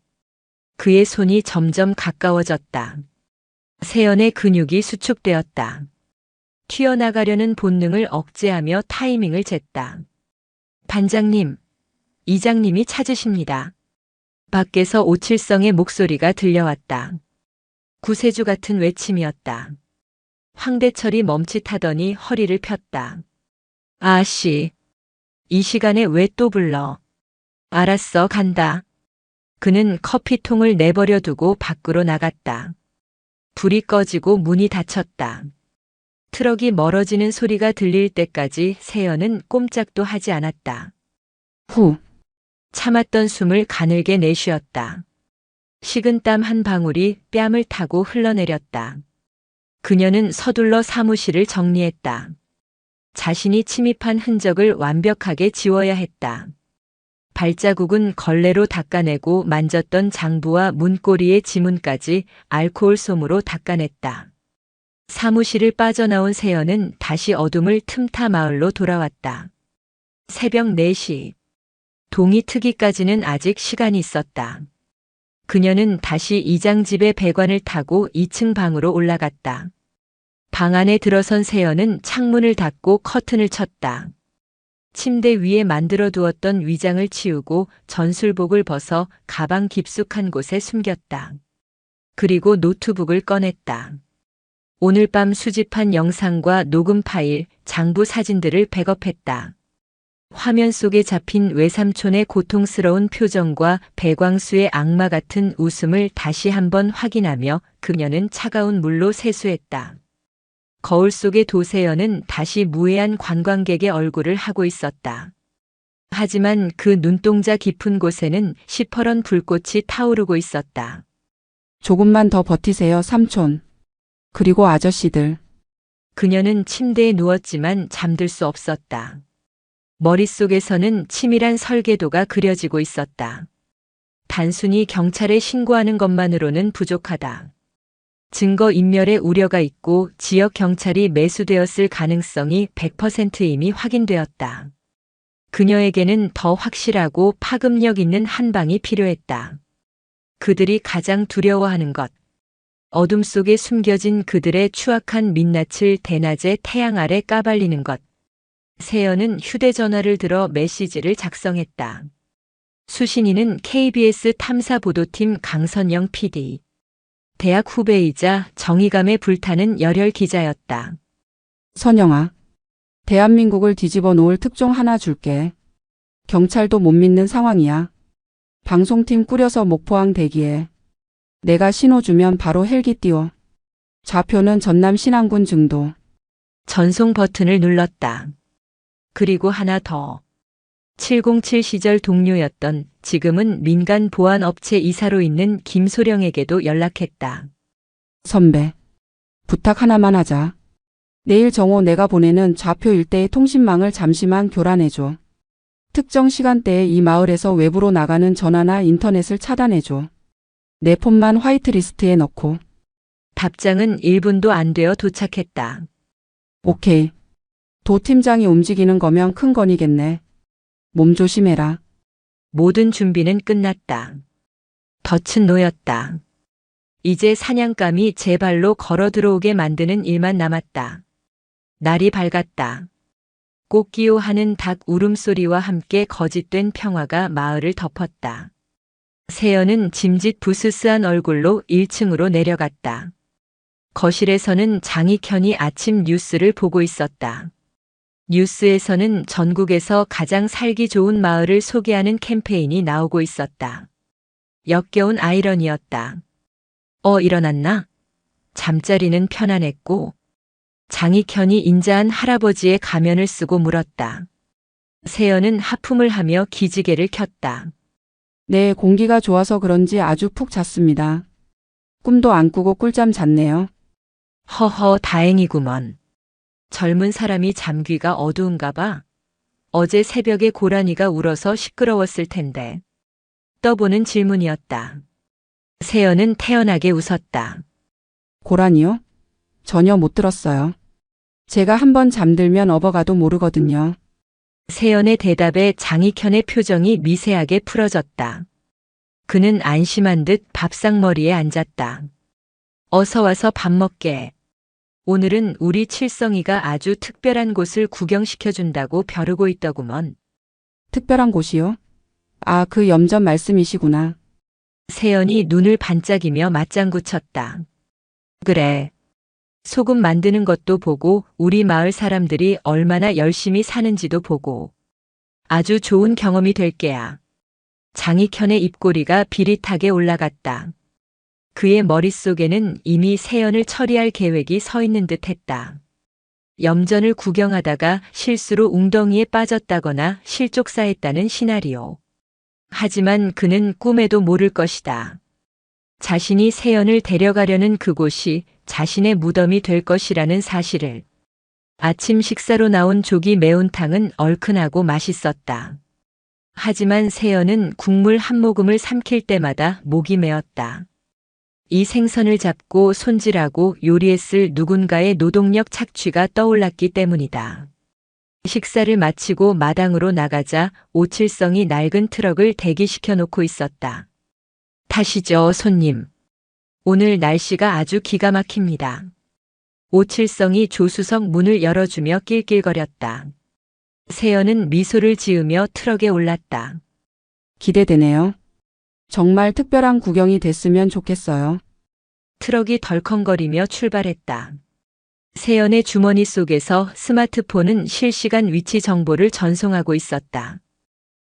그의 손이 점점 가까워졌다. 세연의 근육이 수축되었다. 튀어나가려는 본능을 억제하며 타이밍을 쟀다. 반장님, 이장님이 찾으십니다. 밖에서 오칠성의 목소리가 들려왔다. 구세주 같은 외침이었다. 황대철이 멈칫하더니 허리를 폈다. 아씨, 이 시간에 왜 또 불러? 알았어, 간다. 그는 커피통을 내버려 두고 밖으로 나갔다. 불이 꺼지고 문이 닫혔다. 트럭이 멀어지는 소리가 들릴 때까지 세연은 꼼짝도 하지 않았다. 후, 참았던 숨을 가늘게 내쉬었다. 식은땀 한 방울이 뺨을 타고 흘러내렸다. 그녀는 서둘러 사무실을 정리했다. 자신이 침입한 흔적을 완벽하게 지워야 했다. 발자국은 걸레로 닦아내고 만졌던 장부와 문고리의 지문까지 알코올 솜으로 닦아냈다. 사무실을 빠져나온 세연은 다시 어둠을 틈타 마을로 돌아왔다. 새벽 4시. 동이 트기까지는 아직 시간이 있었다. 그녀는 다시 이장집의 배관을 타고 2층 방으로 올라갔다. 방 안에 들어선 세연은 창문을 닫고 커튼을 쳤다. 침대 위에 만들어 두었던 위장을 치우고 전술복을 벗어 가방 깊숙한 곳에 숨겼다. 그리고 노트북을 꺼냈다. 오늘 밤 수집한 영상과 녹음 파일, 장부 사진들을 백업했다. 화면 속에 잡힌 외삼촌의 고통스러운 표정과 배광수의 악마 같은 웃음을 다시 한번 확인하며 그녀는 차가운 물로 세수했다. 거울 속의 도세연은 다시 무해한 관광객의 얼굴을 하고 있었다. 하지만 그 눈동자 깊은 곳에는 시퍼런 불꽃이 타오르고 있었다. 조금만 더 버티세요, 삼촌. 그리고 아저씨들. 그녀는 침대에 누웠지만 잠들 수 없었다. 머릿속에서는 치밀한 설계도가 그려지고 있었다. 단순히 경찰에 신고하는 것만으로는 부족하다. 증거인멸의 우려가 있고 지역 경찰이 매수되었을 가능성이 100% 이미 확인되었다. 그녀에게는 더 확실하고 파급력 있는 한 방이 필요했다. 그들이 가장 두려워하는 것. 어둠 속에 숨겨진 그들의 추악한 민낯을 대낮에 태양 아래 까발리는 것. 세연은 휴대전화를 들어 메시지를 작성했다. 수신인은 KBS 탐사보도팀 강선영 PD. 대학 후배이자 정의감에 불타는 열혈 기자였다. 선영아. 대한민국을 뒤집어 놓을 특종 하나 줄게. 경찰도 못 믿는 상황이야. 방송팀 꾸려서 목포항 대기해. 내가 신호 주면 바로 헬기 띄워. 좌표는 전남 신안군 증도. 전송 버튼을 눌렀다. 그리고 하나 더. 707 시절 동료였던 지금은 민간 보안업체 이사로 있는 김소령에게도 연락했다. 선배. 부탁 하나만 하자. 내일 정오 내가 보내는 좌표 일대의 통신망을 잠시만 교란해줘. 특정 시간대에 이 마을에서 외부로 나가는 전화나 인터넷을 차단해줘. 내 폰만 화이트리스트에 넣고. 답장은 1분도 안 되어 도착했다. 오케이. 도 팀장이 움직이는 거면 큰 건이겠네. 몸 조심해라. 모든 준비는 끝났다. 덫은 놓였다. 이제 사냥감이 제 발로 걸어 들어오게 만드는 일만 남았다. 날이 밝았다. 꽃기호하는 닭 울음소리와 함께 거짓된 평화가 마을을 덮었다. 세연은 짐짓 부스스한 얼굴로 1층으로 내려갔다. 거실에서는 장익현이 아침 뉴스를 보고 있었다. 뉴스에서는 전국에서 가장 살기 좋은 마을을 소개하는 캠페인이 나오고 있었다. 역겨운 아이러니였다. 일어났나? 잠자리는 편안했고 장익현이 인자한 할아버지의 가면을 쓰고 물었다. 세연은 하품을 하며 기지개를 켰다. 네, 공기가 좋아서 그런지 아주 푹 잤습니다. 꿈도 안 꾸고 꿀잠 잤네요. 허허, 다행이구먼. 젊은 사람이 잠귀가 어두운가 봐. 어제 새벽에 고라니가 울어서 시끄러웠을 텐데. 떠보는 질문이었다. 세연은 태연하게 웃었다. 고라니요? 전혀 못 들었어요. 제가 한번 잠들면 업어가도 모르거든요. 세연의 대답에 장익현의 표정이 미세하게 풀어졌다. 그는 안심한 듯 밥상머리에 앉았다. 어서 와서 밥 먹게. 오늘은 우리 칠성이가 아주 특별한 곳을 구경시켜준다고 벼르고 있더구먼. 특별한 곳이요? 아, 그 염전 말씀이시구나. 세연이 눈을 반짝이며 맞장구 쳤다. 그래. 소금 만드는 것도 보고 우리 마을 사람들이 얼마나 열심히 사는지도 보고. 아주 좋은 경험이 될 게야. 장익현의 입꼬리가 비릿하게 올라갔다. 그의 머릿속에는 이미 세연을 처리할 계획이 서 있는 듯 했다. 염전을 구경하다가 실수로 웅덩이에 빠졌다거나 실족사했다는 시나리오. 하지만 그는 꿈에도 모를 것이다. 자신이 세연을 데려가려는 그곳이 자신의 무덤이 될 것이라는 사실을. 아침 식사로 나온 조기 매운탕은 얼큰하고 맛있었다. 하지만 세연은 국물 한 모금을 삼킬 때마다 목이 메었다. 이 생선을 잡고 손질하고 요리했을 누군가의 노동력 착취가 떠올랐기 때문이다. 식사를 마치고 마당으로 나가자 오칠성이 낡은 트럭을 대기시켜 놓고 있었다. 타시죠, 손님. 오늘 날씨가 아주 기가 막힙니다. 오칠성이 조수석 문을 열어주며 낄낄거렸다. 세연은 미소를 지으며 트럭에 올랐다. 기대되네요. 정말 특별한 구경이 됐으면 좋겠어요. 트럭이 덜컹거리며 출발했다. 세연의 주머니 속에서 스마트폰은 실시간 위치 정보를 전송하고 있었다.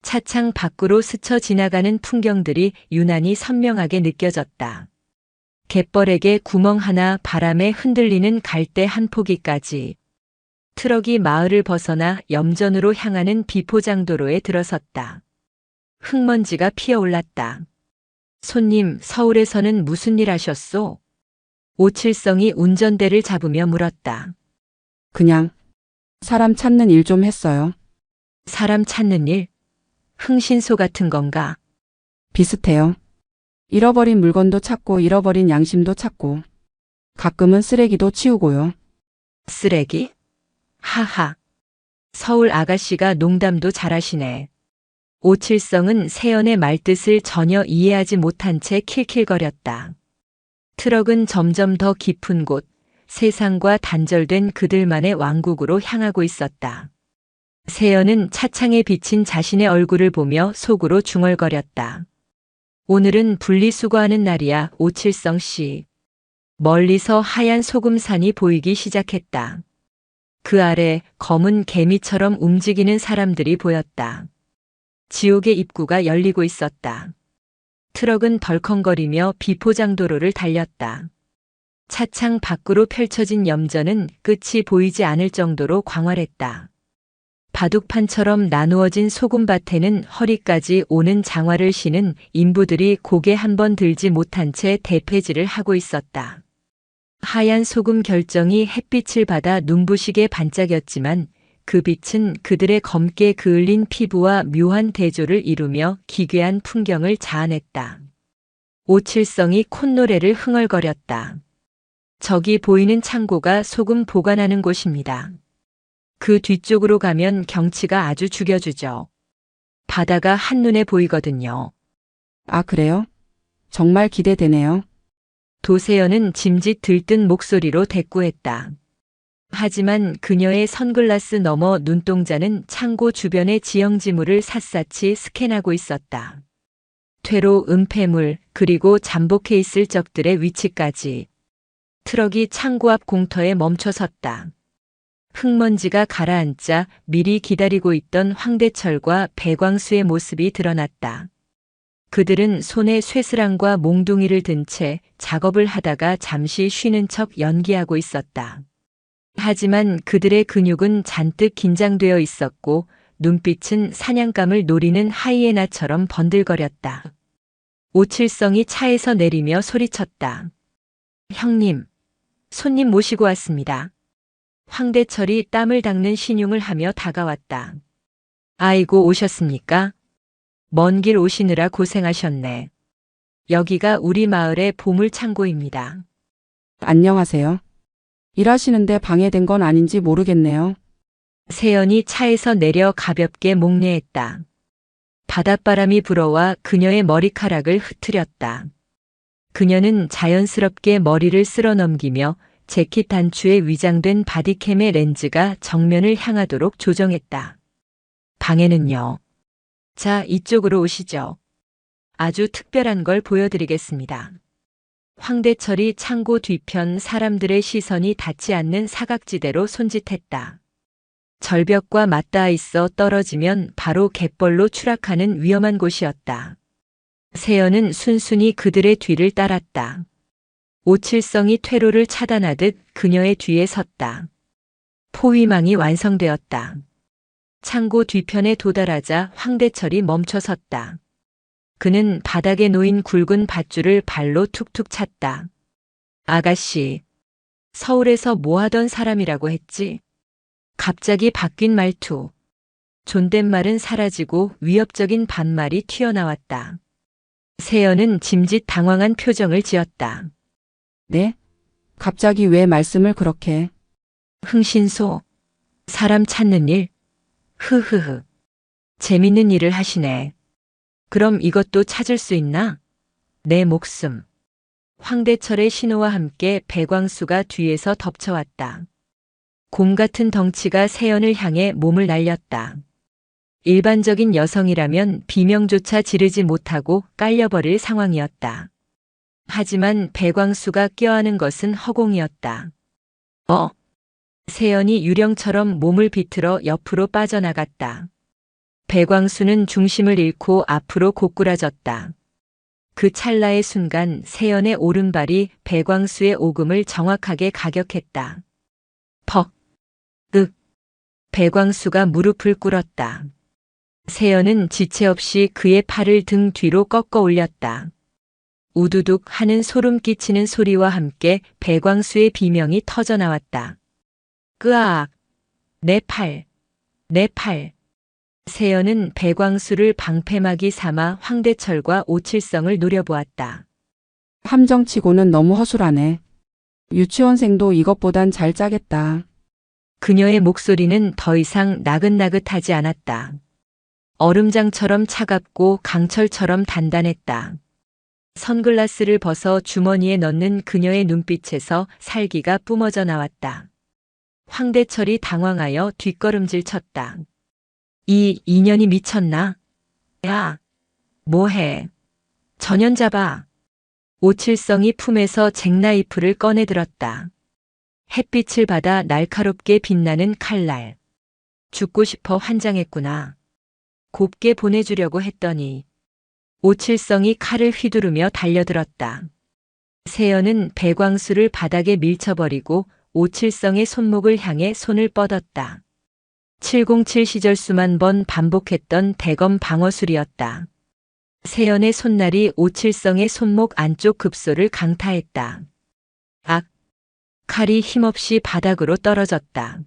차창 밖으로 스쳐 지나가는 풍경들이 유난히 선명하게 느껴졌다. 갯벌에게 구멍 하나, 바람에 흔들리는 갈대 한 포기까지. 트럭이 마을을 벗어나 염전으로 향하는 비포장도로에 들어섰다. 흙먼지가 피어올랐다. 손님, 서울에서는 무슨 일 하셨소? 오칠성이 운전대를 잡으며 물었다. 그냥 사람 찾는 일 좀 했어요. 사람 찾는 일? 흥신소 같은 건가? 비슷해요. 잃어버린 물건도 찾고 잃어버린 양심도 찾고 가끔은 쓰레기도 치우고요. 쓰레기? 하하. 서울 아가씨가 농담도 잘하시네. 오칠성은 세연의 말뜻을 전혀 이해하지 못한 채 킬킬거렸다. 트럭은 점점 더 깊은 곳, 세상과 단절된 그들만의 왕국으로 향하고 있었다. 세연은 차창에 비친 자신의 얼굴을 보며 속으로 중얼거렸다. 오늘은 분리수거하는 날이야, 오칠성 씨. 멀리서 하얀 소금산이 보이기 시작했다. 그 아래 검은 개미처럼 움직이는 사람들이 보였다. 지옥의 입구가 열리고 있었다. 트럭은 덜컹거리며 비포장도로를 달렸다. 차창 밖으로 펼쳐진 염전은 끝이 보이지 않을 정도로 광활했다. 바둑판처럼 나누어진 소금밭에는 허리까지 오는 장화를 신은 인부들이 고개 한번 들지 못한 채 대패질을 하고 있었다. 하얀 소금 결정이 햇빛을 받아 눈부시게 반짝였지만 그 빛은 그들의 검게 그을린 피부와 묘한 대조를 이루며 기괴한 풍경을 자아냈다. 오칠성이 콧노래를 흥얼거렸다. 저기 보이는 창고가 소금 보관하는 곳입니다. 그 뒤쪽으로 가면 경치가 아주 죽여주죠. 바다가 한눈에 보이거든요. 아, 그래요? 정말 기대되네요. 도세연은 짐짓 들뜬 목소리로 대꾸했다. 하지만 그녀의 선글라스 너머 눈동자는 창고 주변의 지형지물을 샅샅이 스캔하고 있었다. 퇴로, 은폐물, 그리고 잠복해 있을 적들의 위치까지. 트럭이 창고 앞 공터에 멈춰 섰다. 흙먼지가 가라앉자 미리 기다리고 있던 황대철과 배광수의 모습이 드러났다. 그들은 손에 쇠스랑과 몽둥이를 든 채 작업을 하다가 잠시 쉬는 척 연기하고 있었다. 하지만 그들의 근육은 잔뜩 긴장되어 있었고 눈빛은 사냥감을 노리는 하이에나처럼 번들거렸다. 오칠성이 차에서 내리며 소리쳤다. 형님, 손님 모시고 왔습니다. 황대철이 땀을 닦는 신용을 하며 다가왔다. 아이고 오셨습니까? 먼 길 오시느라 고생하셨네. 여기가 우리 마을의 보물창고입니다. 안녕하세요. 일하시는데 방해된 건 아닌지 모르겠네요. 세연이 차에서 내려 가볍게 목례했다. 바닷바람이 불어와 그녀의 머리카락을 흐트렸다. 그녀는 자연스럽게 머리를 쓸어 넘기며 재킷 단추에 위장된 바디캠의 렌즈가 정면을 향하도록 조정했다. 방에는요. 자, 이쪽으로 오시죠. 아주 특별한 걸 보여드리겠습니다. 황대철이 창고 뒤편 사람들의 시선이 닿지 않는 사각지대로 손짓했다. 절벽과 맞닿아 있어 떨어지면 바로 갯벌로 추락하는 위험한 곳이었다. 세연은 순순히 그들의 뒤를 따랐다. 오칠성이 퇴로를 차단하듯 그녀의 뒤에 섰다. 포위망이 완성되었다. 창고 뒤편에 도달하자 황대철이 멈춰 섰다. 그는 바닥에 놓인 굵은 밧줄을 발로 툭툭 찼다. 아가씨, 서울에서 뭐 하던 사람이라고 했지? 갑자기 바뀐 말투. 존댓말은 사라지고 위협적인 반말이 튀어나왔다. 세연은 짐짓 당황한 표정을 지었다. 네? 갑자기 왜 말씀을 그렇게? 흥신소, 사람 찾는 일, 흐흐흐. 재밌는 일을 하시네. 그럼 이것도 찾을 수 있나? 내 목숨. 황대철의 신호와 함께 배광수가 뒤에서 덮쳐왔다. 곰 같은 덩치가 세연을 향해 몸을 날렸다. 일반적인 여성이라면 비명조차 지르지 못하고 깔려버릴 상황이었다. 하지만 배광수가 껴안은 것은 허공이었다. 세연이 유령처럼 몸을 비틀어 옆으로 빠져나갔다. 배광수는 중심을 잃고 앞으로 고꾸라졌다. 그 찰나의 순간 세연의 오른발이 배광수의 오금을 정확하게 가격했다. 퍽! 윽! 배광수가 무릎을 꿇었다. 세연은 지체 없이 그의 팔을 등 뒤로 꺾어 올렸다. 우두둑 하는 소름 끼치는 소리와 함께 배광수의 비명이 터져 나왔다. 끄악! 내 팔! 내 팔! 세연은 배광수를 방패막이 삼아 황대철과 오칠성을 노려보았다. 함정치고는 너무 허술하네. 유치원생도 이것보단 잘 짜겠다. 그녀의 목소리는 더 이상 나긋나긋하지 않았다. 얼음장처럼 차갑고 강철처럼 단단했다. 선글라스를 벗어 주머니에 넣는 그녀의 눈빛에서 살기가 뿜어져 나왔다. 황대철이 당황하여 뒷걸음질 쳤다. 이 인연이 미쳤나? 야, 뭐해? 전연 잡아. 오칠성이 품에서 잭나이프를 꺼내들었다. 햇빛을 받아 날카롭게 빛나는 칼날. 죽고 싶어 환장했구나. 곱게 보내주려고 했더니 오칠성이 칼을 휘두르며 달려들었다. 세연은 배광수를 바닥에 밀쳐버리고 오칠성의 손목을 향해 손을 뻗었다. 707 시절 수만 번 반복했던 대검 방어술이었다. 세연의 손날이 오칠성의 손목 안쪽 급소를 강타했다. 악! 칼이 힘없이 바닥으로 떨어졌다.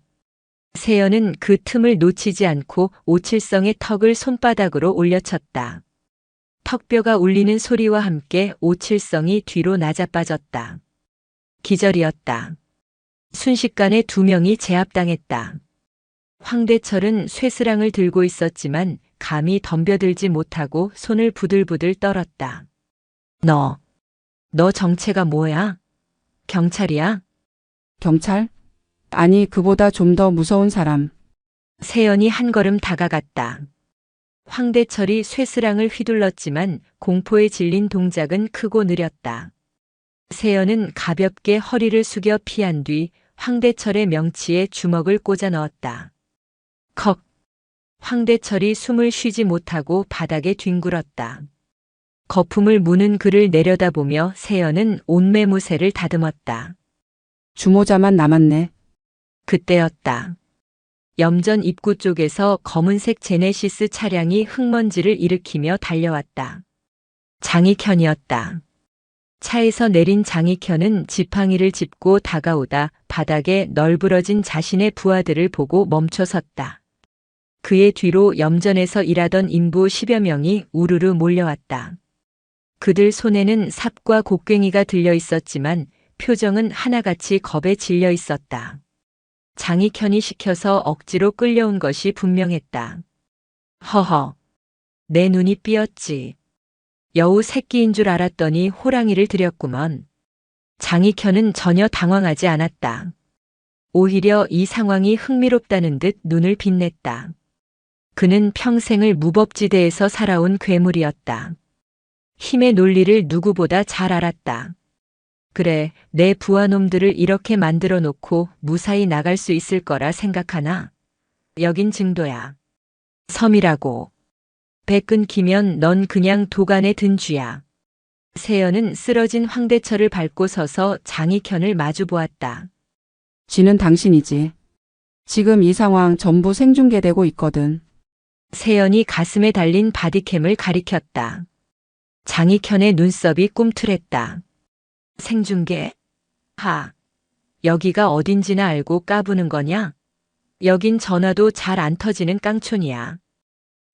세연은 그 틈을 놓치지 않고 오칠성의 턱을 손바닥으로 올려쳤다. 턱뼈가 울리는 소리와 함께 오칠성이 뒤로 낮아빠졌다. 기절이었다. 순식간에 두 명이 제압당했다. 황대철은 쇠스랑을 들고 있었지만 감히 덤벼들지 못하고 손을 부들부들 떨었다. 너 정체가 뭐야? 경찰이야? 경찰? 아니, 그보다 좀 더 무서운 사람. 세연이 한 걸음 다가갔다. 황대철이 쇠스랑을 휘둘렀지만 공포에 질린 동작은 크고 느렸다. 세연은 가볍게 허리를 숙여 피한 뒤 황대철의 명치에 주먹을 꽂아 넣었다. 컥! 황대철이 숨을 쉬지 못하고 바닥에 뒹굴었다. 거품을 무는 그를 내려다보며 세연은 온매무새를 다듬었다. 주모자만 남았네. 그때였다. 염전 입구 쪽에서 검은색 제네시스 차량이 흙먼지를 일으키며 달려왔다. 장익현이었다. 차에서 내린 장익현은 지팡이를 짚고 다가오다 바닥에 널브러진 자신의 부하들을 보고 멈춰섰다. 그의 뒤로 염전에서 일하던 인부 10여 명이 우르르 몰려왔다. 그들 손에는 삽과 곡괭이가 들려 있었지만 표정은 하나같이 겁에 질려 있었다. 장익현이 시켜서 억지로 끌려온 것이 분명했다. 허허, 내 눈이 삐었지. 여우 새끼인 줄 알았더니 호랑이를 들였구먼. 장익현은 전혀 당황하지 않았다. 오히려 이 상황이 흥미롭다는 듯 눈을 빛냈다. 그는 평생을 무법지대에서 살아온 괴물이었다. 힘의 논리를 누구보다 잘 알았다. 그래, 내 부하놈들을 이렇게 만들어 놓고 무사히 나갈 수 있을 거라 생각하나? 여긴 증도야. 섬이라고. 배 끊기면 넌 그냥 도간에 든 쥐야. 세연은 쓰러진 황대철을 밟고 서서 장익현을 마주 보았다. 쥐는 당신이지. 지금 이 상황 전부 생중계되고 있거든. 세연이 가슴에 달린 바디캠을 가리켰다. 장익현의 눈썹이 꿈틀했다. 생중계? 하, 여기가 어딘지나 알고 까부는 거냐? 여긴 전화도 잘 안 터지는 깡촌이야.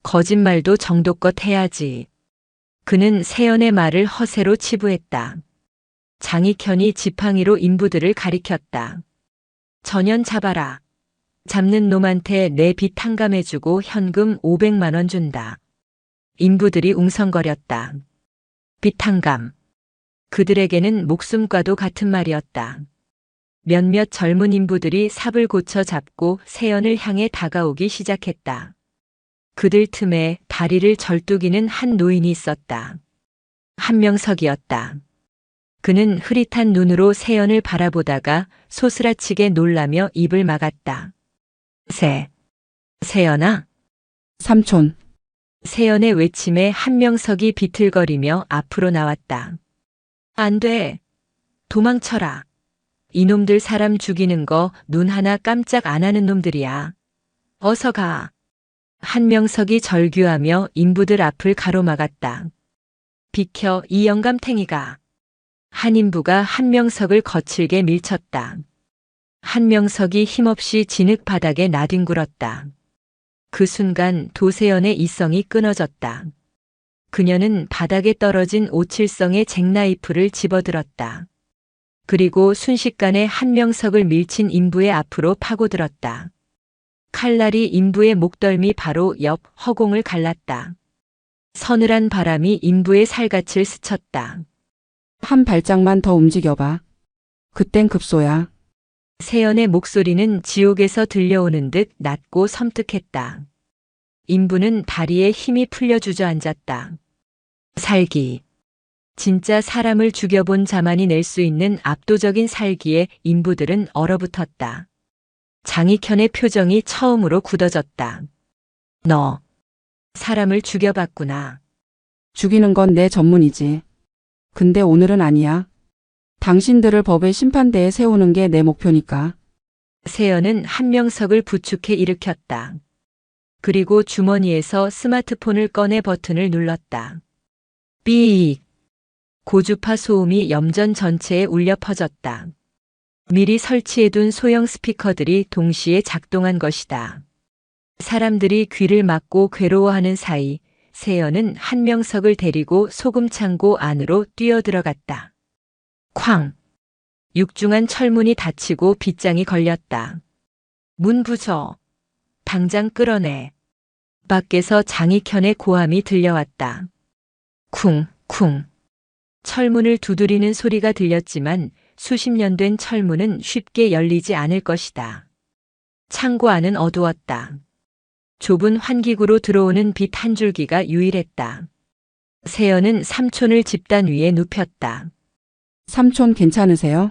거짓말도 정도껏 해야지. 그는 세연의 말을 허세로 치부했다. 장익현이 지팡이로 인부들을 가리켰다. 전연 잡아라. 잡는 놈한테 내 빚 탕감해주고 현금 500만 원 준다. 인부들이 웅성거렸다. 비탄감. 그들에게는 목숨과도 같은 말이었다. 몇몇 젊은 인부들이 삽을 고쳐 잡고 세연을 향해 다가오기 시작했다. 그들 틈에 다리를 절뚝이는 한 노인이 있었다. 한명석이었다. 그는 흐릿한 눈으로 세연을 바라보다가 소스라치게 놀라며 입을 막았다. 세연아? 삼촌. 세연의 외침에 한명석이 비틀거리며 앞으로 나왔다. 안 돼. 도망쳐라. 이놈들 사람 죽이는 거 눈 하나 깜짝 안 하는 놈들이야. 어서 가. 한명석이 절규하며 인부들 앞을 가로막았다. 비켜 이 영감탱이가. 한 인부가 한명석을 거칠게 밀쳤다. 한명석이 힘없이 진흙 바닥에 나뒹굴었다. 그 순간 도세연의 이성이 끊어졌다. 그녀는 바닥에 떨어진 오칠성의 잭나이프를 집어들었다. 그리고 순식간에 한명석을 밀친 인부의 앞으로 파고들었다. 칼날이 인부의 목덜미 바로 옆 허공을 갈랐다. 서늘한 바람이 인부의 살갗을 스쳤다. 한 발짝만 더 움직여봐. 그땐 급소야. 세연의 목소리는 지옥에서 들려오는 듯 낮고 섬뜩했다. 인부는 다리에 힘이 풀려 주저앉았다. 살기. 진짜 사람을 죽여본 자만이 낼 수 있는 압도적인 살기에 인부들은 얼어붙었다. 장익현의 표정이 처음으로 굳어졌다. 너, 사람을 죽여봤구나. 죽이는 건 내 전문이지. 근데 오늘은 아니야. 당신들을 법의 심판대에 세우는 게 내 목표니까. 세연은 한명석을 부축해 일으켰다. 그리고 주머니에서 스마트폰을 꺼내 버튼을 눌렀다. 삐익. 고주파 소음이 염전 전체에 울려 퍼졌다. 미리 설치해둔 소형 스피커들이 동시에 작동한 것이다. 사람들이 귀를 막고 괴로워하는 사이 세연은 한명석을 데리고 소금창고 안으로 뛰어들어갔다. 쾅! 육중한 철문이 닫히고 빗장이 걸렸다. 문 부서. 당장 끌어내. 밖에서 장익현의 고함이 들려왔다. 쿵, 쿵. 철문을 두드리는 소리가 들렸지만 수십 년 된 철문은 쉽게 열리지 않을 것이다. 창고 안은 어두웠다. 좁은 환기구로 들어오는 빛 한 줄기가 유일했다. 세연은 삼촌을 집단 위에 눕혔다. 삼촌 괜찮으세요?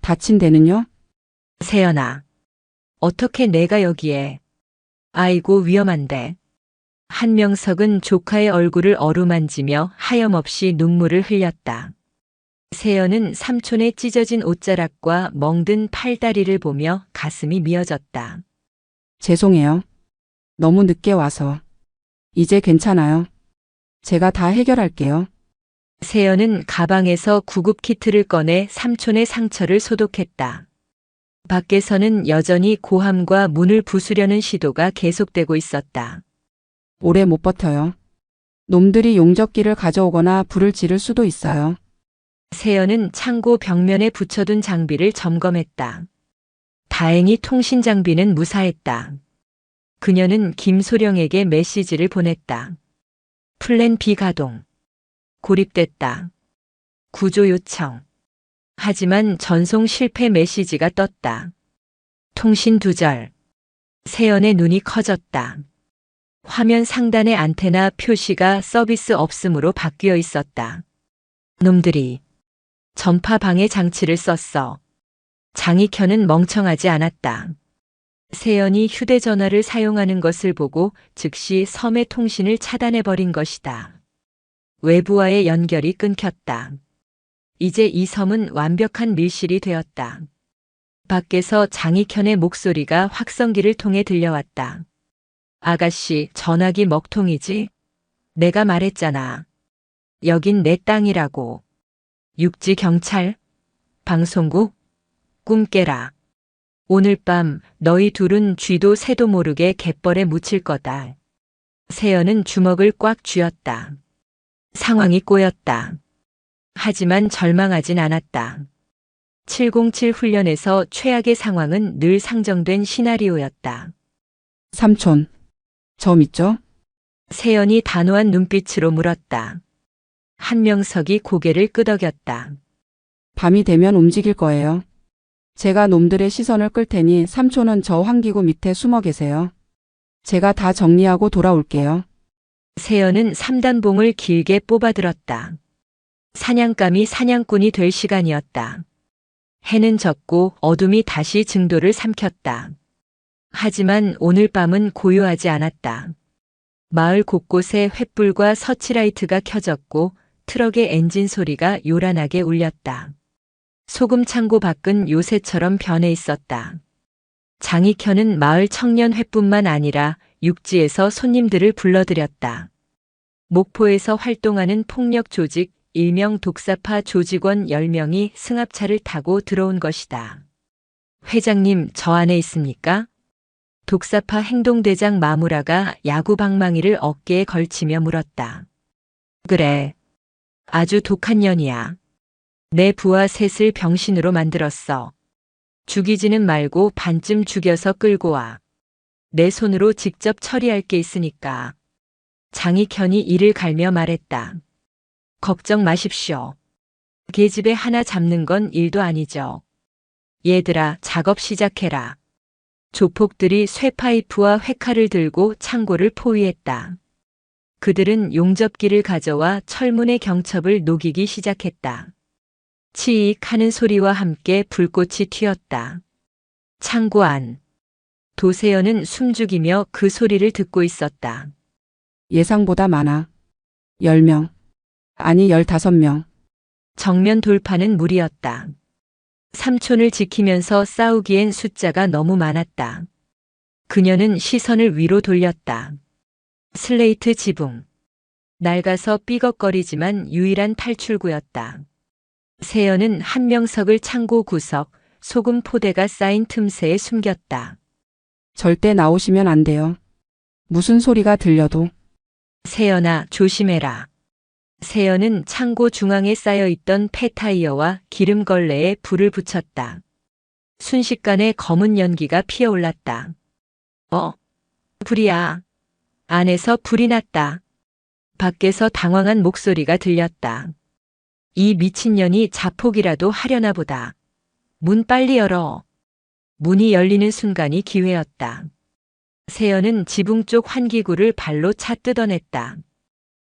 다친 데는요? 세연아, 어떻게 내가 여기에? 아이고 위험한데. 한명석은 조카의 얼굴을 어루만지며 하염없이 눈물을 흘렸다. 세연은 삼촌의 찢어진 옷자락과 멍든 팔다리를 보며 가슴이 미어졌다. 죄송해요. 너무 늦게 와서. 이제 괜찮아요. 제가 다 해결할게요. 세연은 가방에서 구급 키트를 꺼내 삼촌의 상처를 소독했다. 밖에서는 여전히 고함과 문을 부수려는 시도가 계속되고 있었다. 오래 못 버텨요. 놈들이 용접기를 가져오거나 불을 지를 수도 있어요. 세연은 창고 벽면에 붙여둔 장비를 점검했다. 다행히 통신 장비는 무사했다. 그녀는 김소령에게 메시지를 보냈다. 플랜 B 가동. 고립됐다. 구조 요청. 하지만 전송 실패 메시지가 떴다. 통신 두절. 세연의 눈이 커졌다. 화면 상단의 안테나 표시가 서비스 없음으로 바뀌어 있었다. 놈들이 전파 방해 장치를 썼어. 장익현은 멍청하지 않았다. 세연이 휴대전화를 사용하는 것을 보고 즉시 섬의 통신을 차단해버린 것이다. 외부와의 연결이 끊겼다. 이제 이 섬은 완벽한 밀실이 되었다. 밖에서 장익현의 목소리가 확성기를 통해 들려왔다. 아가씨, 전화기 먹통이지? 내가 말했잖아. 여긴 내 땅이라고. 육지 경찰? 방송국? 꿈 깨라. 오늘 밤 너희 둘은 쥐도 새도 모르게 갯벌에 묻힐 거다. 세연은 주먹을 꽉 쥐었다. 상황이 꼬였다. 하지만 절망하진 않았다. 707 훈련에서 최악의 상황은 늘 상정된 시나리오였다. 삼촌. 저 믿죠? 세연이 단호한 눈빛으로 물었다. 한명석이 고개를 끄덕였다. 밤이 되면 움직일 거예요. 제가 놈들의 시선을 끌 테니 삼촌은 저 환기구 밑에 숨어 계세요. 제가 다 정리하고 돌아올게요. 세연은 3단봉을 길게 뽑아들었다. 사냥감이 사냥꾼이 될 시간이었다. 해는 졌고 어둠이 다시 증도를 삼켰다. 하지만 오늘 밤은 고요하지 않았다. 마을 곳곳에 횃불과 서치라이트가 켜졌고 트럭의 엔진 소리가 요란하게 울렸다. 소금 창고 밖은 요새처럼 변해 있었다. 장익현은 마을 청년회뿐만 아니라 육지에서 손님들을 불러들였다. 목포에서 활동하는 폭력 조직 일명 독사파 조직원 10명이 승합차를 타고 들어온 것이다. 회장님, 저 안에 있습니까? 독사파 행동대장 마무라가 야구 방망이를 어깨에 걸치며 물었다. 그래. 아주 독한 년이야. 내 부하 셋을 병신으로 만들었어. 죽이지는 말고 반쯤 죽여서 끌고 와. 내 손으로 직접 처리할 게 있으니까. 장익현이 이를 갈며 말했다. 걱정 마십시오. 계집애 하나 잡는 건 일도 아니죠. 얘들아, 작업 시작해라. 조폭들이 쇠파이프와 회칼을 들고 창고를 포위했다. 그들은 용접기를 가져와 철문의 경첩을 녹이기 시작했다. 치익 하는 소리와 함께 불꽃이 튀었다. 창고 안. 도세연은 숨죽이며 그 소리를 듣고 있었다. 예상보다 많아. 10명. 아니 15명. 정면 돌파는 무리였다. 삼촌을 지키면서 싸우기엔 숫자가 너무 많았다. 그녀는 시선을 위로 돌렸다. 슬레이트 지붕. 낡아서 삐걱거리지만 유일한 탈출구였다. 세연은 한명석을 창고 구석, 소금 포대가 쌓인 틈새에 숨겼다. 절대 나오시면 안 돼요. 무슨 소리가 들려도. 세연아, 조심해라. 세연은 창고 중앙에 쌓여있던 폐타이어와 기름걸레에 불을 붙였다. 순식간에 검은 연기가 피어올랐다. 불이야. 안에서 불이 났다. 밖에서 당황한 목소리가 들렸다. 이 미친년이 자폭이라도 하려나 보다. 문 빨리 열어. 문이 열리는 순간이 기회였다. 세연은 지붕 쪽 환기구를 발로 차 뜯어냈다.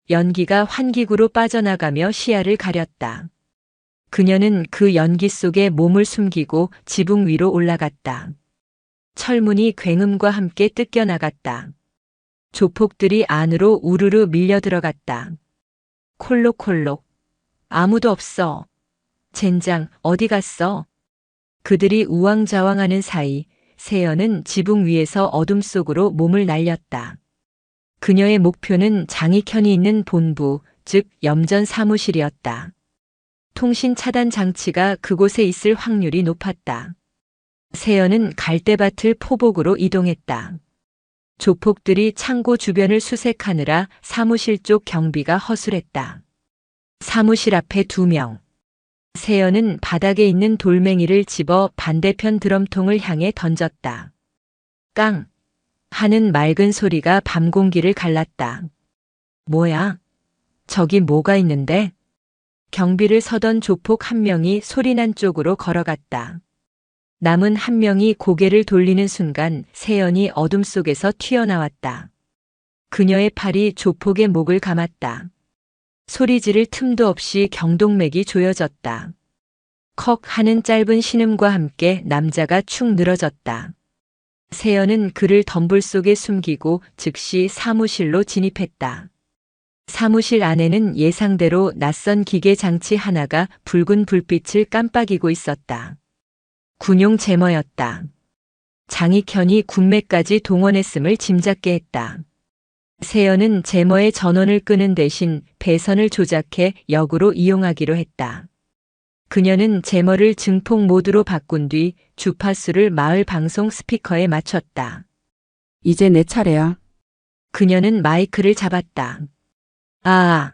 연기가 환기구로 빠져나가며 시야를 가렸다. 그녀는 그 연기 속에 몸을 숨기고 지붕 위로 올라갔다. 철문이 굉음과 함께 뜯겨나갔다. 조폭들이 안으로 우르르 밀려 들어갔다. 콜록콜록. 아무도 없어. 젠장, 어디 갔어? 그들이 우왕좌왕하는 사이 세연은 지붕 위에서 어둠 속으로 몸을 날렸다. 그녀의 목표는 장익현이 있는 본부, 즉 염전 사무실이었다. 통신 차단 장치가 그곳에 있을 확률이 높았다. 세연은 갈대밭을 포복으로 이동했다. 조폭들이 창고 주변을 수색하느라 사무실 쪽 경비가 허술했다. 사무실 앞에 2명. 세연은 바닥에 있는 돌멩이를 집어 반대편 드럼통을 향해 던졌다. 깡! 하는 맑은 소리가 밤 공기를 갈랐다. 뭐야? 저기 뭐가 있는데? 경비를 서던 조폭 한 명이 소리난 쪽으로 걸어갔다. 남은 한 명이 고개를 돌리는 순간 세연이 어둠 속에서 튀어나왔다. 그녀의 팔이 조폭의 목을 감았다. 소리 지를 틈도 없이 경동맥이 조여졌다. 컥 하는 짧은 신음과 함께 남자가 축 늘어졌다. 세연은 그를 덤불 속에 숨기고 즉시 사무실로 진입했다. 사무실 안에는 예상대로 낯선 기계 장치 하나가 붉은 불빛을 깜빡이고 있었다. 군용 제머였다. 장익현이 군매까지 동원했음을 짐작게 했다. 세연은 제머의 전원을 끄는 대신 배선을 조작해 역으로 이용하기로 했다. 그녀는 제머를 증폭 모드로 바꾼 뒤 주파수를 마을 방송 스피커에 맞췄다. 이제 내 차례야. 그녀는 마이크를 잡았다. 아,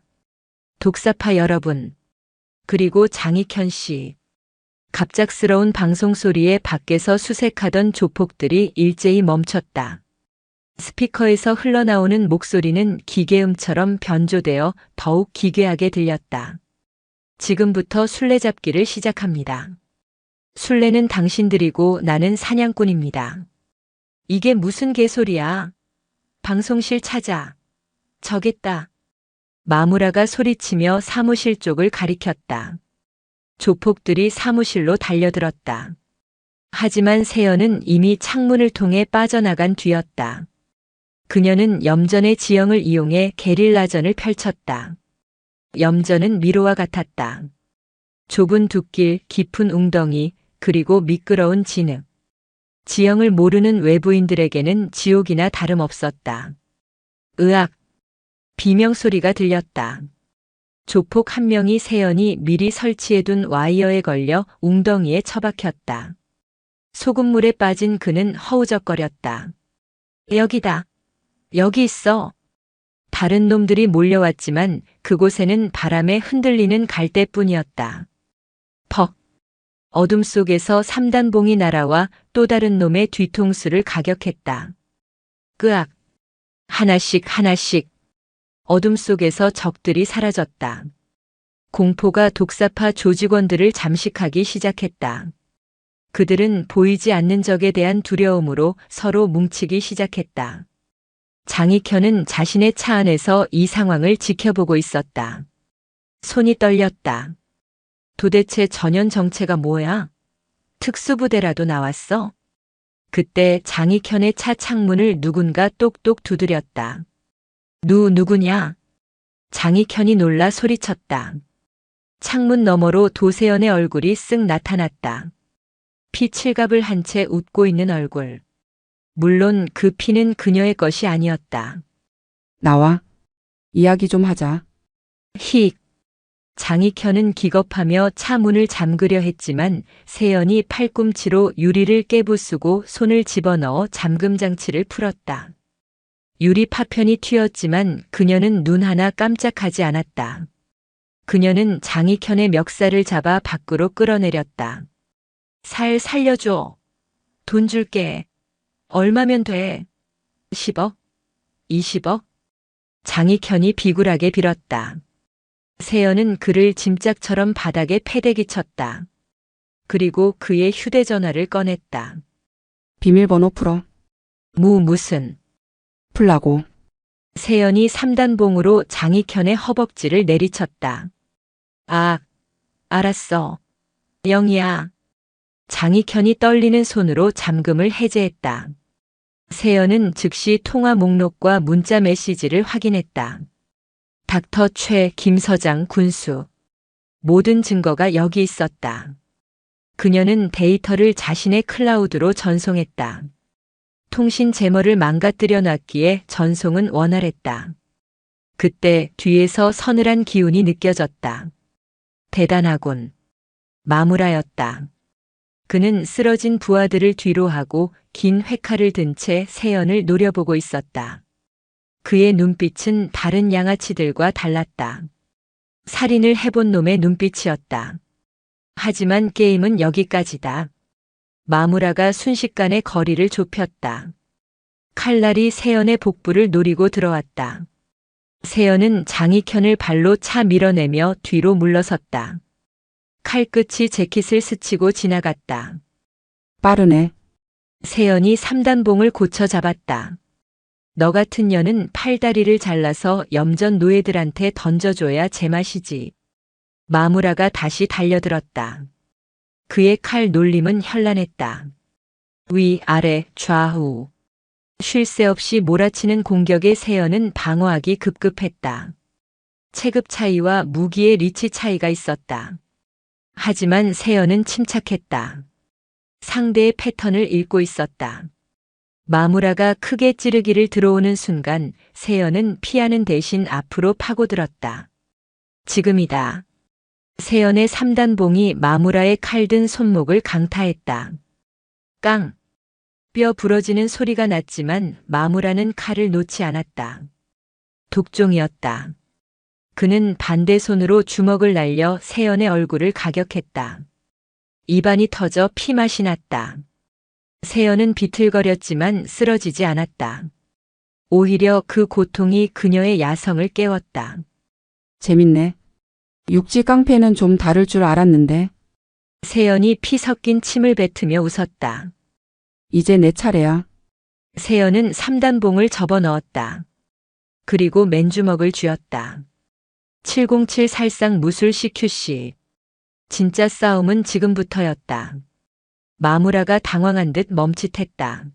독사파 여러분. 그리고 장익현 씨. 갑작스러운 방송 소리에 밖에서 수색하던 조폭들이 일제히 멈췄다. 스피커에서 흘러나오는 목소리는 기계음처럼 변조되어 더욱 기괴하게 들렸다. 지금부터 술래잡기를 시작합니다. 술래는 당신들이고 나는 사냥꾼입니다. 이게 무슨 개소리야? 방송실 찾아. 저겠다. 마무라가 소리치며 사무실 쪽을 가리켰다. 조폭들이 사무실로 달려들었다. 하지만 세연은 이미 창문을 통해 빠져나간 뒤였다. 그녀는 염전의 지형을 이용해 게릴라전을 펼쳤다. 염전은 미로와 같았다. 좁은 둑길, 깊은 웅덩이, 그리고 미끄러운 진흙. 지형을 모르는 외부인들에게는 지옥이나 다름없었다. 으악! 비명소리가 들렸다. 조폭 한 명이 세연이 미리 설치해둔 와이어에 걸려 웅덩이에 처박혔다. 소금물에 빠진 그는 허우적거렸다. 여기다. 여기 있어. 다른 놈들이 몰려왔지만 그곳에는 바람에 흔들리는 갈대뿐이었다. 퍽. 어둠 속에서 3단봉이 날아와 또 다른 놈의 뒤통수를 가격했다. 끄악. 하나씩 하나씩. 어둠 속에서 적들이 사라졌다. 공포가 독사파 조직원들을 잠식하기 시작했다. 그들은 보이지 않는 적에 대한 두려움으로 서로 뭉치기 시작했다. 장익현은 자신의 차 안에서 이 상황을 지켜보고 있었다. 손이 떨렸다. 도대체 전현 정체가 뭐야? 특수부대라도 나왔어? 그때 장익현의 차 창문을 누군가 똑똑 두드렸다. 누구냐? 장익현이 놀라 소리쳤다. 창문 너머로 도세연의 얼굴이 쓱 나타났다. 피칠갑을 한 채 웃고 있는 얼굴. 물론 그 피는 그녀의 것이 아니었다. 나와. 이야기 좀 하자. 힉. 장익현은 기겁하며 차 문을 잠그려 했지만 세연이 팔꿈치로 유리를 깨부수고 손을 집어넣어 잠금 장치를 풀었다. 유리 파편이 튀었지만 그녀는 눈 하나 깜짝하지 않았다. 그녀는 장익현의 멱살을 잡아 밖으로 끌어내렸다. 살려줘. 돈 줄게. 얼마면 돼? 10억? 20억? 장익현이 비굴하게 빌었다. 세연은 그를 짐짝처럼 바닥에 패대기 쳤다. 그리고 그의 휴대전화를 꺼냈다. 비밀번호 풀어. 무슨. 풀라고. 세연이 3단봉으로 장익현의 허벅지를 내리쳤다. 아, 알았어. 영희야. 장익현이 떨리는 손으로 잠금을 해제했다. 세연은 즉시 통화 목록과 문자 메시지를 확인했다. 닥터 최 김서장 군수. 모든 증거가 여기 있었다. 그녀는 데이터를 자신의 클라우드로 전송했다. 통신 제머를 망가뜨려 놨기에 전송은 원활했다. 그때 뒤에서 서늘한 기운이 느껴졌다. 대단하군. 마무라였다. 그는 쓰러진 부하들을 뒤로 하고 긴 회칼을 든 채 세연을 노려보고 있었다. 그의 눈빛은 다른 양아치들과 달랐다. 살인을 해본 놈의 눈빛이었다. 하지만 게임은 여기까지다. 마무라가 순식간에 거리를 좁혔다. 칼날이 세연의 복부를 노리고 들어왔다. 세연은 장익현을 발로 차 밀어내며 뒤로 물러섰다. 칼끝이 재킷을 스치고 지나갔다. 빠르네. 세연이 3단봉을 고쳐 잡았다. 너 같은 년은 팔다리를 잘라서 염전 노예들한테 던져줘야 제맛이지. 마무라가 다시 달려들었다. 그의 칼 놀림은 현란했다. 위, 아래, 좌우. 쉴 새 없이 몰아치는 공격에 세연은 방어하기 급급했다. 체급 차이와 무기의 리치 차이가 있었다. 하지만 세연은 침착했다. 상대의 패턴을 읽고 있었다. 마무라가 크게 찌르기를 들어오는 순간 세연은 피하는 대신 앞으로 파고들었다. 지금이다. 세연의 3단봉이 마무라의 칼든 손목을 강타했다. 깡! 뼈 부러지는 소리가 났지만 마무라는 칼을 놓지 않았다. 독종이었다. 그는 반대 손으로 주먹을 날려 세연의 얼굴을 가격했다. 입안이 터져 피맛이 났다. 세연은 비틀거렸지만 쓰러지지 않았다. 오히려 그 고통이 그녀의 야성을 깨웠다. 재밌네. 육지 깡패는 좀 다를 줄 알았는데, 세연이 피 섞인 침을 뱉으며 웃었다. 이제 내 차례야. 세연은 3단봉을 접어 넣었다. 그리고 맨주먹을 쥐었다. 707 살상 무술 CQC. 진짜 싸움은 지금부터였다. 마무라가 당황한 듯 멈칫했다.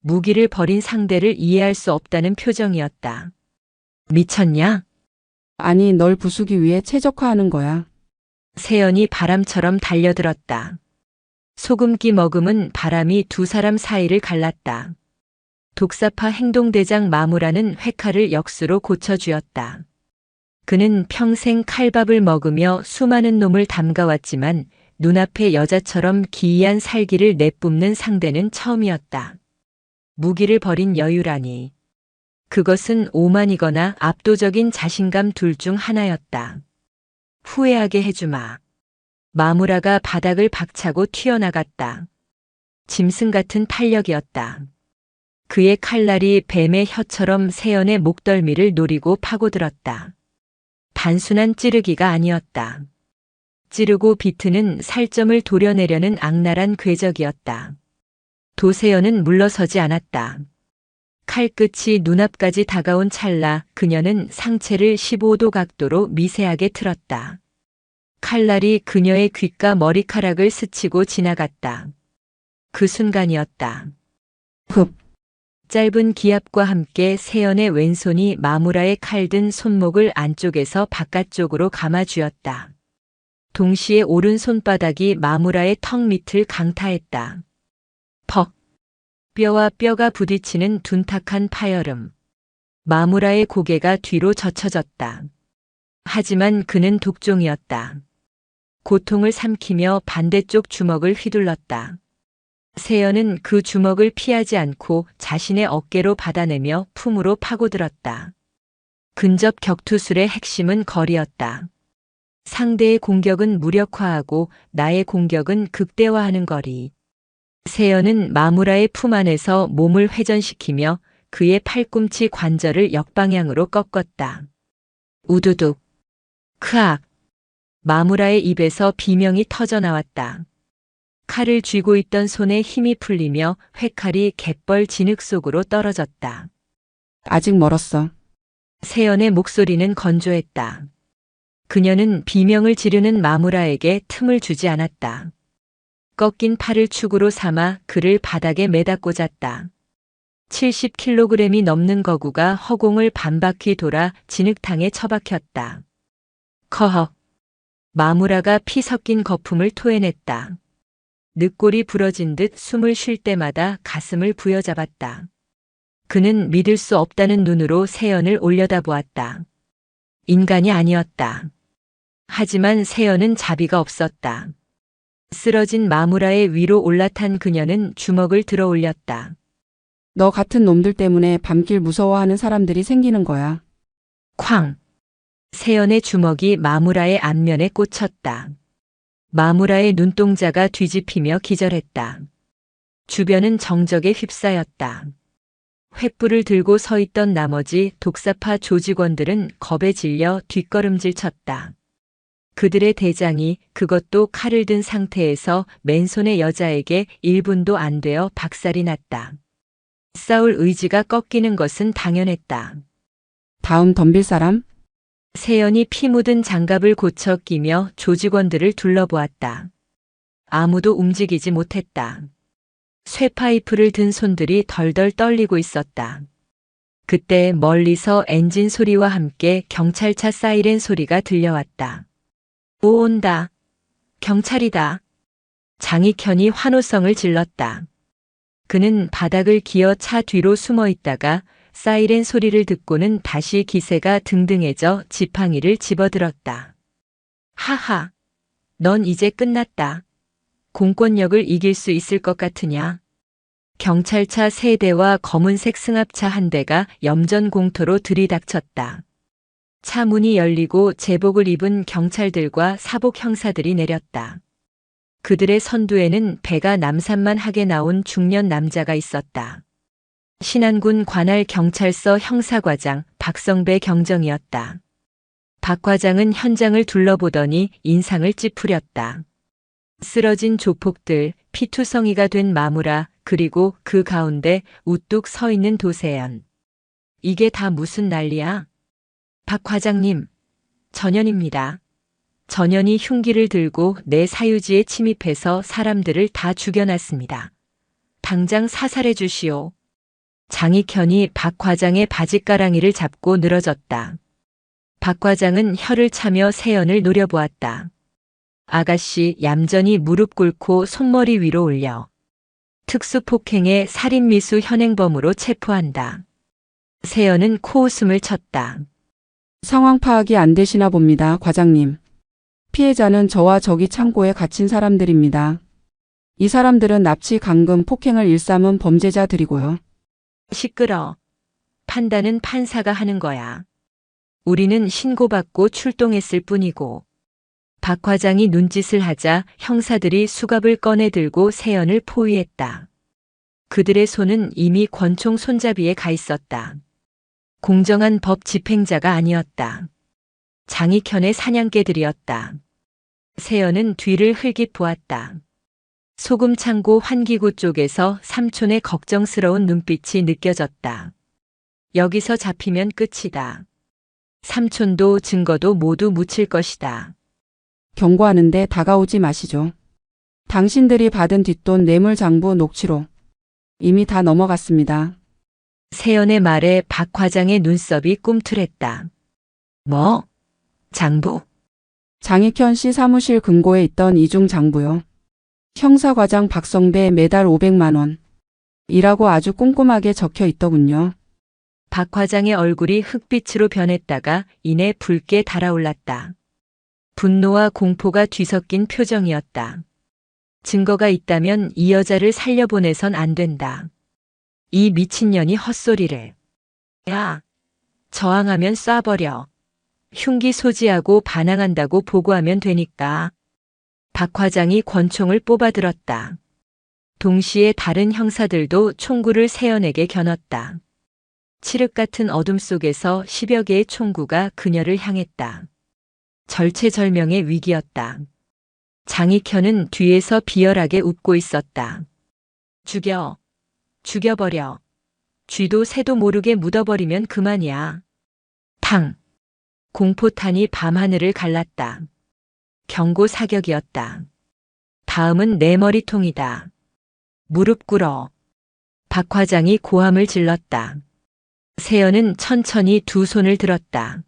무기를 버린 상대를 이해할 수 없다는 표정이었다. 미쳤냐? 아니, 널 부수기 위해 최적화하는 거야. 세연이 바람처럼 달려들었다. 소금기 머금은 바람이 두 사람 사이를 갈랐다. 독사파 행동대장 마무라는 회칼을 역수로 고쳐주었다. 그는 평생 칼밥을 먹으며 수많은 놈을 담가왔지만 눈앞의 여자처럼 기이한 살기를 내뿜는 상대는 처음이었다. 무기를 버린 여유라니. 그것은 오만이거나 압도적인 자신감 둘 중 하나였다. 후회하게 해주마. 마무라가 바닥을 박차고 튀어나갔다. 짐승 같은 탄력이었다. 그의 칼날이 뱀의 혀처럼 세연의 목덜미를 노리고 파고들었다. 단순한 찌르기가 아니었다. 찌르고 비트는 살점을 도려내려는 악랄한 궤적이었다. 도세연은 물러서지 않았다. 칼끝이 눈앞까지 다가온 찰나 그녀는 상체를 15도 각도로 미세하게 틀었다. 칼날이 그녀의 귓가 머리카락을 스치고 지나갔다. 그 순간이었다. 흡. 짧은 기압과 함께 세연의 왼손이 마무라의 칼든 손목을 안쪽에서 바깥쪽으로 감아쥐었다. 동시에 오른손바닥이 마무라의 턱 밑을 강타했다. 퍽! 뼈와 뼈가 부딪히는 둔탁한 파열음. 마무라의 고개가 뒤로 젖혀졌다. 하지만 그는 독종이었다. 고통을 삼키며 반대쪽 주먹을 휘둘렀다. 세연은 그 주먹을 피하지 않고 자신의 어깨로 받아내며 품으로 파고들었다. 근접 격투술의 핵심은 거리였다. 상대의 공격은 무력화하고 나의 공격은 극대화하는 거리. 세연은 마무라의 품 안에서 몸을 회전시키며 그의 팔꿈치 관절을 역방향으로 꺾었다. 우두둑. 크악. 마무라의 입에서 비명이 터져나왔다. 칼을 쥐고 있던 손에 힘이 풀리며 회칼이 갯벌 진흙 속으로 떨어졌다. 아직 멀었어. 세연의 목소리는 건조했다. 그녀는 비명을 지르는 마무라에게 틈을 주지 않았다. 꺾인 팔을 축으로 삼아 그를 바닥에 매다 꽂았다. 70kg이 넘는 거구가 허공을 반바퀴 돌아 진흙탕에 처박혔다. 커헉. 마무라가 피 섞인 거품을 토해냈다. 늑골이 부러진 듯 숨을 쉴 때마다 가슴을 부여잡았다. 그는 믿을 수 없다는 눈으로 세연을 올려다보았다. 인간이 아니었다. 하지만 세연은 자비가 없었다. 쓰러진 마무라의 위로 올라탄 그녀는 주먹을 들어 올렸다. 너 같은 놈들 때문에 밤길 무서워하는 사람들이 생기는 거야. 쾅! 세연의 주먹이 마무라의 안면에 꽂혔다. 마무라의 눈동자가 뒤집히며 기절했다. 주변은 정적에 휩싸였다. 횃불을 들고 서 있던 나머지 독사파 조직원들은 겁에 질려 뒷걸음질 쳤다. 그들의 대장이 그것도 칼을 든 상태에서 맨손의 여자에게 1분도 안 되어 박살이 났다. 싸울 의지가 꺾이는 것은 당연했다. 다음 덤빌 사람? 세연이 피 묻은 장갑을 고쳐 끼며 조직원들을 둘러보았다. 아무도 움직이지 못했다. 쇠파이프를 든 손들이 덜덜 떨리고 있었다. 그때 멀리서 엔진 소리와 함께 경찰차 사이렌 소리가 들려왔다. 오, 온다. 경찰이다. 장익현이 환호성을 질렀다. 그는 바닥을 기어 차 뒤로 숨어 있다가 사이렌 소리를 듣고는 다시 기세가 등등해져 지팡이를 집어들었다. 하하, 넌 이제 끝났다. 공권력을 이길 수 있을 것 같으냐? 경찰차 3대와 검은색 승합차 1대가 염전 공터로 들이닥쳤다. 차 문이 열리고 제복을 입은 경찰들과 사복 형사들이 내렸다. 그들의 선두에는 배가 남산만하게 나온 중년 남자가 있었다. 신안군 관할 경찰서 형사과장 박성배 경정이었다. 박 과장은 현장을 둘러보더니 인상을 찌푸렸다. 쓰러진 조폭들, 피투성이가 된 마무라, 그리고 그 가운데 우뚝 서 있는 도세연. 이게 다 무슨 난리야? 박 과장님, 전현입니다. 전현이 흉기를 들고 내 사유지에 침입해서 사람들을 다 죽여놨습니다. 당장 사살해 주시오. 장익현이 박 과장의 바짓가랑이를 잡고 늘어졌다. 박 과장은 혀를 차며 세연을 노려보았다. 아가씨 얌전히 무릎 꿇고 손머리 위로 올려. 특수폭행의 살인미수 현행범으로 체포한다. 세연은 코웃음을 쳤다. 상황 파악이 안 되시나 봅니다, 과장님. 피해자는 저와 저기 창고에 갇힌 사람들입니다. 이 사람들은 납치, 감금, 폭행을 일삼은 범죄자들이고요. 시끄러. 판단은 판사가 하는 거야. 우리는 신고받고 출동했을 뿐이고. 박 과장이 눈짓을 하자 형사들이 수갑을 꺼내 들고 세연을 포위했다. 그들의 손은 이미 권총 손잡이에 가 있었다. 공정한 법 집행자가 아니었다. 장익현의 사냥개들이었다. 세연은 뒤를 흘깃 보았다. 소금창고 환기구 쪽에서 삼촌의 걱정스러운 눈빛이 느껴졌다. 여기서 잡히면 끝이다. 삼촌도 증거도 모두 묻힐 것이다. 경고하는데 다가오지 마시죠. 당신들이 받은 뒷돈 뇌물장부 녹취록 이미 다 넘어갔습니다. 세연의 말에 박 과장의 눈썹이 꿈틀했다. 뭐? 장부? 장익현 씨 사무실 금고에 있던 이중 장부요. 형사과장 박성배 매달 500만 원. 이라고 아주 꼼꼼하게 적혀 있더군요. 박 과장의 얼굴이 흑빛으로 변했다가 이내 붉게 달아올랐다. 분노와 공포가 뒤섞인 표정이었다. 증거가 있다면 이 여자를 살려보내선 안 된다. 이 미친년이 헛소리를. 야, 저항하면 쏴버려. 흉기 소지하고 반항한다고 보고하면 되니까. 박 과장이 권총을 뽑아들었다. 동시에 다른 형사들도 총구를 세연에게 겨눴다. 칠흑 같은 어둠 속에서 10여 개의 총구가 그녀를 향했다. 절체절명의 위기였다. 장익현은 뒤에서 비열하게 웃고 있었다. 죽여. 죽여버려. 쥐도 새도 모르게 묻어버리면 그만이야. 탕. 공포탄이 밤하늘을 갈랐다. 경고 사격이었다. 다음은 내 머리통이다. 무릎 꿇어. 박 과장이 고함을 질렀다. 세연은 천천히 두 손을 들었다.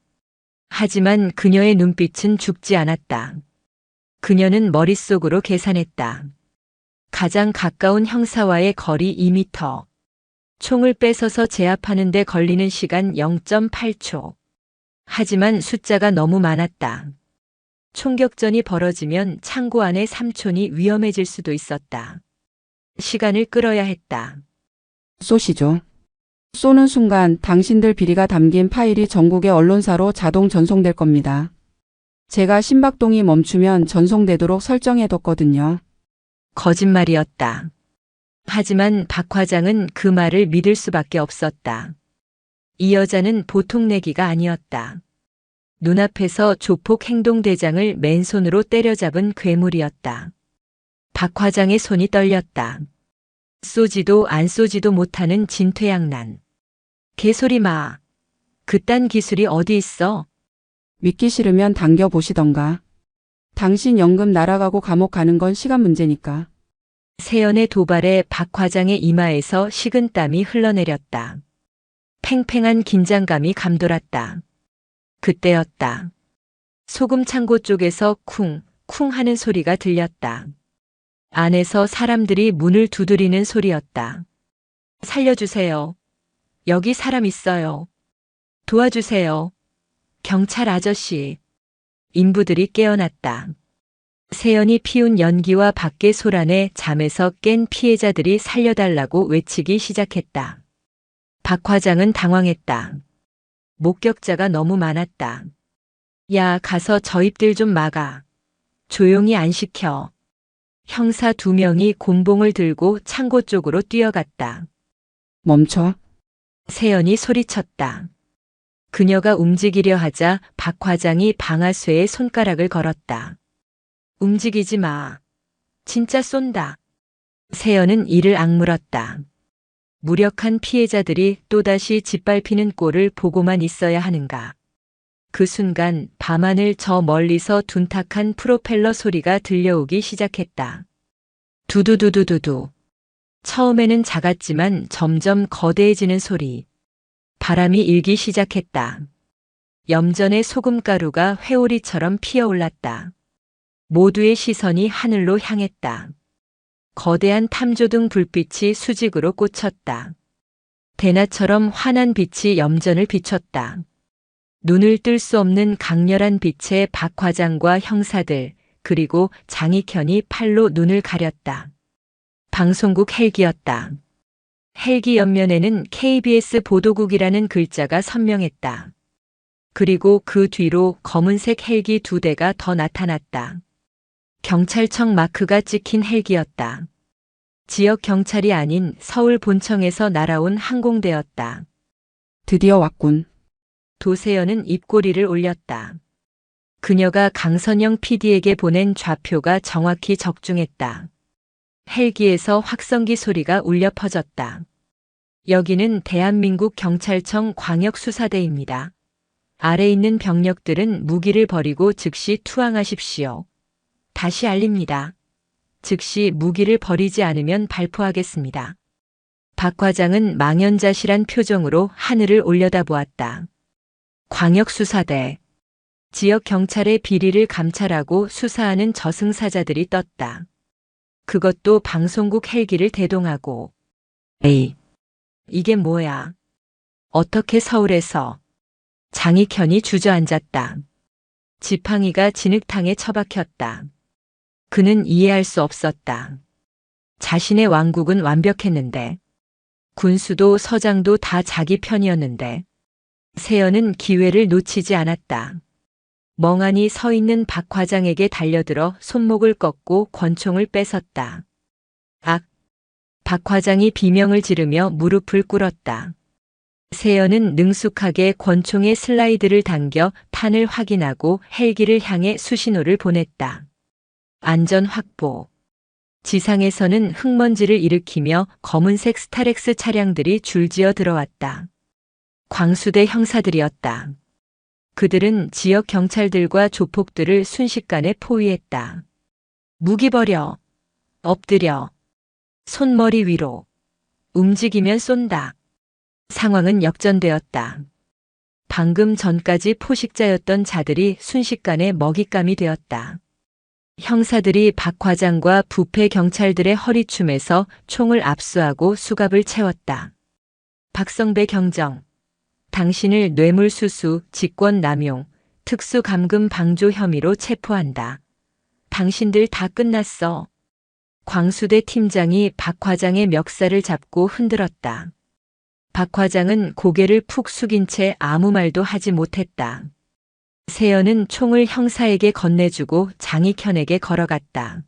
하지만 그녀의 눈빛은 죽지 않았다. 그녀는 머릿속으로 계산했다. 가장 가까운 형사와의 거리 2m. 총을 뺏어서 제압하는 데 걸리는 시간 0.8초. 하지만 숫자가 너무 많았다. 총격전이 벌어지면 창고 안의 삼촌이 위험해질 수도 있었다. 시간을 끌어야 했다. 쏘시죠. 쏘는 순간 당신들 비리가 담긴 파일이 전국의 언론사로 자동 전송될 겁니다. 제가 신박동이 멈추면 전송되도록 설정해뒀거든요. 거짓말이었다. 하지만 박 과장은 그 말을 믿을 수밖에 없었다. 이 여자는 보통 내기가 아니었다. 눈앞에서 조폭 행동대장을 맨손으로 때려잡은 괴물이었다. 박 과장의 손이 떨렸다. 쏘지도 안 쏘지도 못하는 진퇴양난. 개소리 마. 그딴 기술이 어디 있어? 믿기 싫으면 당겨보시던가. 당신 연금 날아가고 감옥 가는 건 시간 문제니까. 세연의 도발에 박 과장의 이마에서 식은땀이 흘러내렸다. 팽팽한 긴장감이 감돌았다. 그때였다. 소금 창고 쪽에서 쿵, 쿵 하는 소리가 들렸다. 안에서 사람들이 문을 두드리는 소리였다. 살려주세요. 여기 사람 있어요. 도와주세요. 경찰 아저씨. 인부들이 깨어났다. 세연이 피운 연기와 밖의 소란에 잠에서 깬 피해자들이 살려달라고 외치기 시작했다. 박 과장은 당황했다. 목격자가 너무 많았다. 야, 가서 저 입들 좀 막아. 조용히 안 시켜. 형사 2명이 곤봉을 들고 창고 쪽으로 뛰어갔다. 멈춰. 세연이 소리쳤다. 그녀가 움직이려 하자 박 과장이 방아쇠에 손가락을 걸었다. 움직이지 마. 진짜 쏜다. 세연은 이를 악물었다. 무력한 피해자들이 또다시 짓밟히는 꼴을 보고만 있어야 하는가. 그 순간 밤하늘 저 멀리서 둔탁한 프로펠러 소리가 들려오기 시작했다. 두두두두두두. 처음에는 작았지만 점점 거대해지는 소리. 바람이 일기 시작했다. 염전의 소금가루가 회오리처럼 피어올랐다. 모두의 시선이 하늘로 향했다. 거대한 탐조등 불빛이 수직으로 꽂혔다. 대낮처럼 환한 빛이 염전을 비췄다. 눈을 뜰 수 없는 강렬한 빛에 박 과장과 형사들 그리고 장익현이 팔로 눈을 가렸다. 방송국 헬기였다. 헬기 옆면에는 KBS 보도국이라는 글자가 선명했다. 그리고 그 뒤로 검은색 헬기 2대가 더 나타났다. 경찰청 마크가 찍힌 헬기였다. 지역 경찰이 아닌 서울 본청에서 날아온 항공대였다. 드디어 왔군. 도세연은 입꼬리를 올렸다. 그녀가 강선영 PD에게 보낸 좌표가 정확히 적중했다. 헬기에서 확성기 소리가 울려 퍼졌다. 여기는 대한민국 경찰청 광역수사대입니다. 아래 있는 병력들은 무기를 버리고 즉시 투항하십시오. 다시 알립니다. 즉시 무기를 버리지 않으면 발포하겠습니다. 박 과장은 망연자실한 표정으로 하늘을 올려다보았다. 광역수사대. 지역 경찰의 비리를 감찰하고 수사하는 저승사자들이 떴다. 그것도 방송국 헬기를 대동하고. 에이, 이게 뭐야? 어떻게 서울에서? 장익현이 주저앉았다. 지팡이가 진흙탕에 처박혔다. 그는 이해할 수 없었다. 자신의 왕국은 완벽했는데, 군수도 서장도 다 자기 편이었는데, 세연은 기회를 놓치지 않았다. 멍하니 서 있는 박 과장에게 달려들어 손목을 꺾고 권총을 뺏었다. 악! 박 과장이 비명을 지르며 무릎을 꿇었다. 세연은 능숙하게 권총의 슬라이드를 당겨 탄을 확인하고 헬기를 향해 수신호를 보냈다. 안전 확보. 지상에서는 흙먼지를 일으키며 검은색 스타렉스 차량들이 줄지어 들어왔다. 광수대 형사들이었다. 그들은 지역 경찰들과 조폭들을 순식간에 포위했다. 무기 버려. 엎드려. 손머리 위로. 움직이면 쏜다. 상황은 역전되었다. 방금 전까지 포식자였던 자들이 순식간에 먹잇감이 되었다. 형사들이 박 과장과 부패 경찰들의 허리춤에서 총을 압수하고 수갑을 채웠다. 박성배 경정. 당신을 뇌물수수, 직권남용, 특수감금 방조 혐의로 체포한다. 당신들 다 끝났어. 광수대 팀장이 박 과장의 멱살을 잡고 흔들었다. 박 과장은 고개를 푹 숙인 채 아무 말도 하지 못했다. 세연은 총을 형사에게 건네주고 장익현에게 걸어갔다.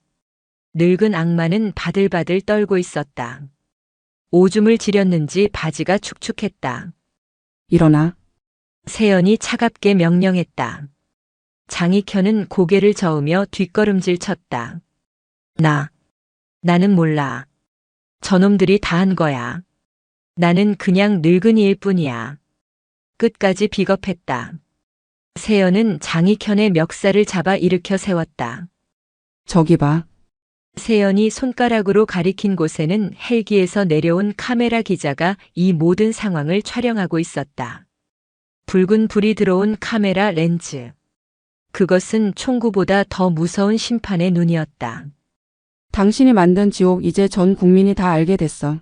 늙은 악마는 바들바들 떨고 있었다. 오줌을 지렸는지 바지가 축축했다. 일어나. 세연이 차갑게 명령했다. 장익현은 고개를 저으며 뒷걸음질 쳤다. 나는 몰라. 저놈들이 다 한 거야. 나는 그냥 늙은이일 뿐이야. 끝까지 비겁했다. 세연은 장익현의 멱살을 잡아 일으켜 세웠다. 저기 봐. 세연이 손가락으로 가리킨 곳에는 헬기에서 내려온 카메라 기자가 이 모든 상황을 촬영하고 있었다. 붉은 불이 들어온 카메라 렌즈. 그것은 총구보다 더 무서운 심판의 눈이었다. 당신이 만든 지옥 이제 전 국민이 다 알게 됐어.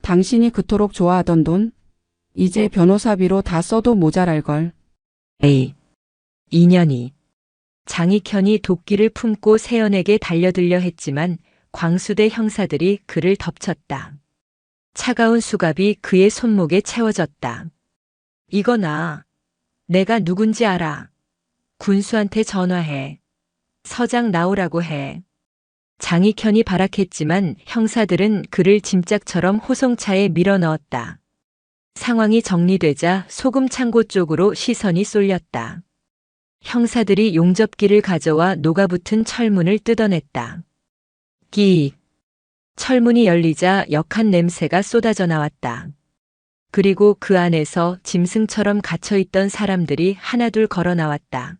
당신이 그토록 좋아하던 돈, 이제 변호사비로 다 써도 모자랄걸. 에이, 인연이. 장익현이 도끼를 품고 세연에게 달려들려 했지만 광수대 형사들이 그를 덮쳤다. 차가운 수갑이 그의 손목에 채워졌다. 이거 나. 내가 누군지 알아. 군수한테 전화해. 서장 나오라고 해. 장익현이 발악했지만 형사들은 그를 짐짝처럼 호송차에 밀어넣었다. 상황이 정리되자 소금 창고 쪽으로 시선이 쏠렸다. 형사들이 용접기를 가져와 녹아붙은 철문을 뜯어냈다. 끼익. 철문이 열리자 역한 냄새가 쏟아져 나왔다. 그리고 그 안에서 짐승처럼 갇혀있던 사람들이 하나둘 걸어 나왔다.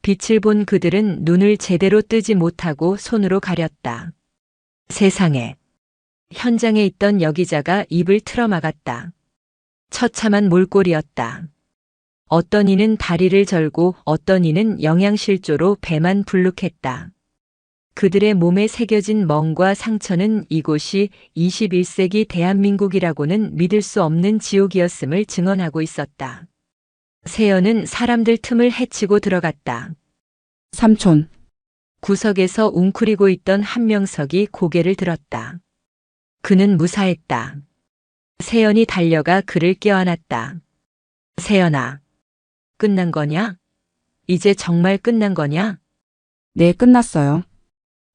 빛을 본 그들은 눈을 제대로 뜨지 못하고 손으로 가렸다. 세상에. 현장에 있던 여기자가 입을 틀어막았다. 처참한 몰골이었다. 어떤 이는 다리를 절고 어떤 이는 영양실조로 배만 불룩했다. 그들의 몸에 새겨진 멍과 상처는 이곳이 21세기 대한민국이라고는 믿을 수 없는 지옥이었음을 증언하고 있었다. 세연은 사람들 틈을 헤치고 들어갔다. 삼촌. 구석에서 웅크리고 있던 한명석이 고개를 들었다. 그는 무사했다. 세연이 달려가 그를 껴안았다. 세연아, 끝난 거냐? 이제 정말 끝난 거냐? 네, 끝났어요.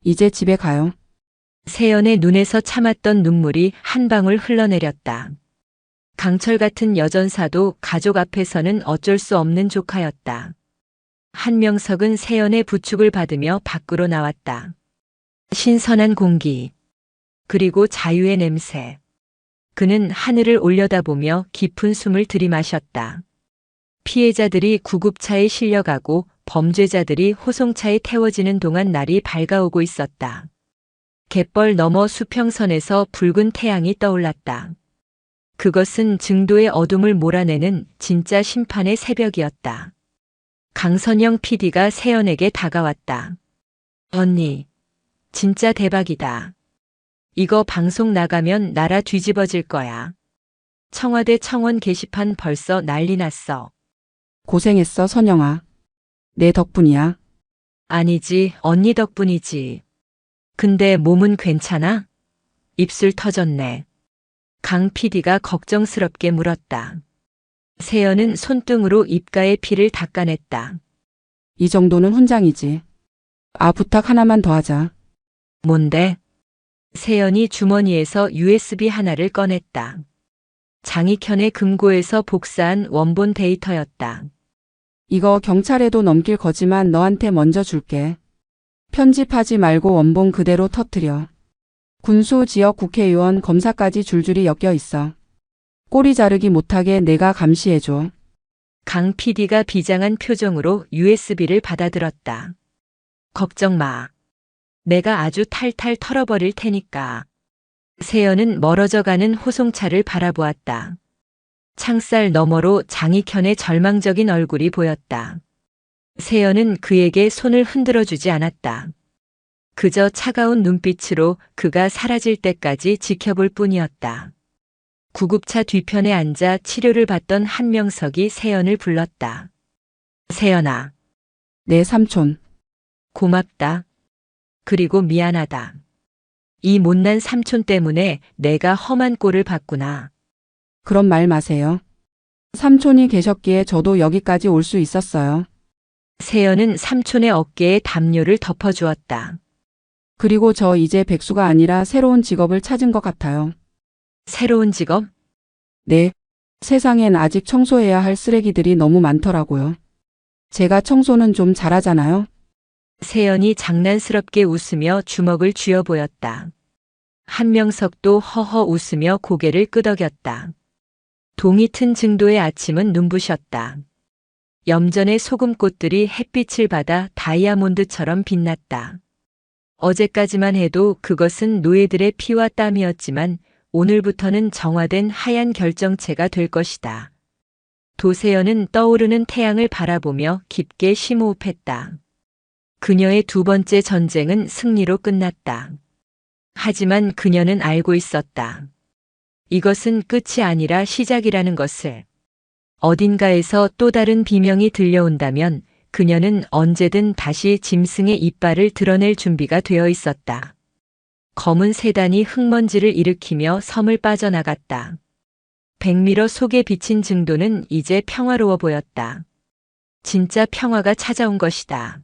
이제 집에 가요. 세연의 눈에서 참았던 눈물이 한 방울 흘러내렸다. 강철 같은 여전사도 가족 앞에서는 어쩔 수 없는 조카였다. 한명석은 세연의 부축을 받으며 밖으로 나왔다. 신선한 공기, 그리고 자유의 냄새. 그는 하늘을 올려다보며 깊은 숨을 들이마셨다. 피해자들이 구급차에 실려가고 범죄자들이 호송차에 태워지는 동안 날이 밝아오고 있었다. 갯벌 너머 수평선에서 붉은 태양이 떠올랐다. 그것은 증도의 어둠을 몰아내는 진짜 심판의 새벽이었다. 강선영 PD가 세연에게 다가왔다. 언니, 진짜 대박이다. 이거 방송 나가면 나라 뒤집어질 거야. 청와대 청원 게시판 벌써 난리 났어. 고생했어, 선영아. 내 덕분이야. 아니지, 언니 덕분이지. 근데 몸은 괜찮아? 입술 터졌네. 강 PD가 걱정스럽게 물었다. 세연은 손등으로 입가의 피를 닦아냈다. 이 정도는 훈장이지. 아, 부탁 하나만 더 하자. 뭔데? 세연이 주머니에서 USB 하나를 꺼냈다. 장익현의 금고에서 복사한 원본 데이터였다. 이거 경찰에도 넘길 거지만 너한테 먼저 줄게. 편집하지 말고 원본 그대로 터뜨려. 군수 지역 국회의원 검사까지 줄줄이 엮여 있어. 꼬리 자르기 못하게 내가 감시해줘. 강 PD가 비장한 표정으로 USB를 받아들었다. 걱정 마. 내가 아주 탈탈 털어버릴 테니까. 세연은 멀어져가는 호송차를 바라보았다. 창살 너머로 장익현의 절망적인 얼굴이 보였다. 세연은 그에게 손을 흔들어주지 않았다. 그저 차가운 눈빛으로 그가 사라질 때까지 지켜볼 뿐이었다. 구급차 뒤편에 앉아 치료를 받던 한명석이 세연을 불렀다. 세연아. 내 삼촌. 고맙다. 그리고 미안하다. 이 못난 삼촌 때문에 내가 험한 꼴을 봤구나. 그런 말 마세요. 삼촌이 계셨기에 저도 여기까지 올 수 있었어요. 세연은 삼촌의 어깨에 담요를 덮어주었다. 그리고 저 이제 백수가 아니라 새로운 직업을 찾은 것 같아요. 새로운 직업? 네. 세상엔 아직 청소해야 할 쓰레기들이 너무 많더라고요. 제가 청소는 좀 잘하잖아요. 세연이 장난스럽게 웃으며 주먹을 쥐어 보였다. 한명석도 허허 웃으며 고개를 끄덕였다. 동이 튼 증도의 아침은 눈부셨다. 염전의 소금꽃들이 햇빛을 받아 다이아몬드처럼 빛났다. 어제까지만 해도 그것은 노예들의 피와 땀이었지만 오늘부터는 정화된 하얀 결정체가 될 것이다. 도세연은 떠오르는 태양을 바라보며 깊게 심호흡했다. 그녀의 두 번째 전쟁은 승리로 끝났다. 하지만 그녀는 알고 있었다. 이것은 끝이 아니라 시작이라는 것을. 어딘가에서 또 다른 비명이 들려온다면 그녀는 언제든 다시 짐승의 이빨을 드러낼 준비가 되어 있었다. 검은 세단이 흙먼지를 일으키며 섬을 빠져나갔다. 백미러 속에 비친 증도는 이제 평화로워 보였다. 진짜 평화가 찾아온 것이다.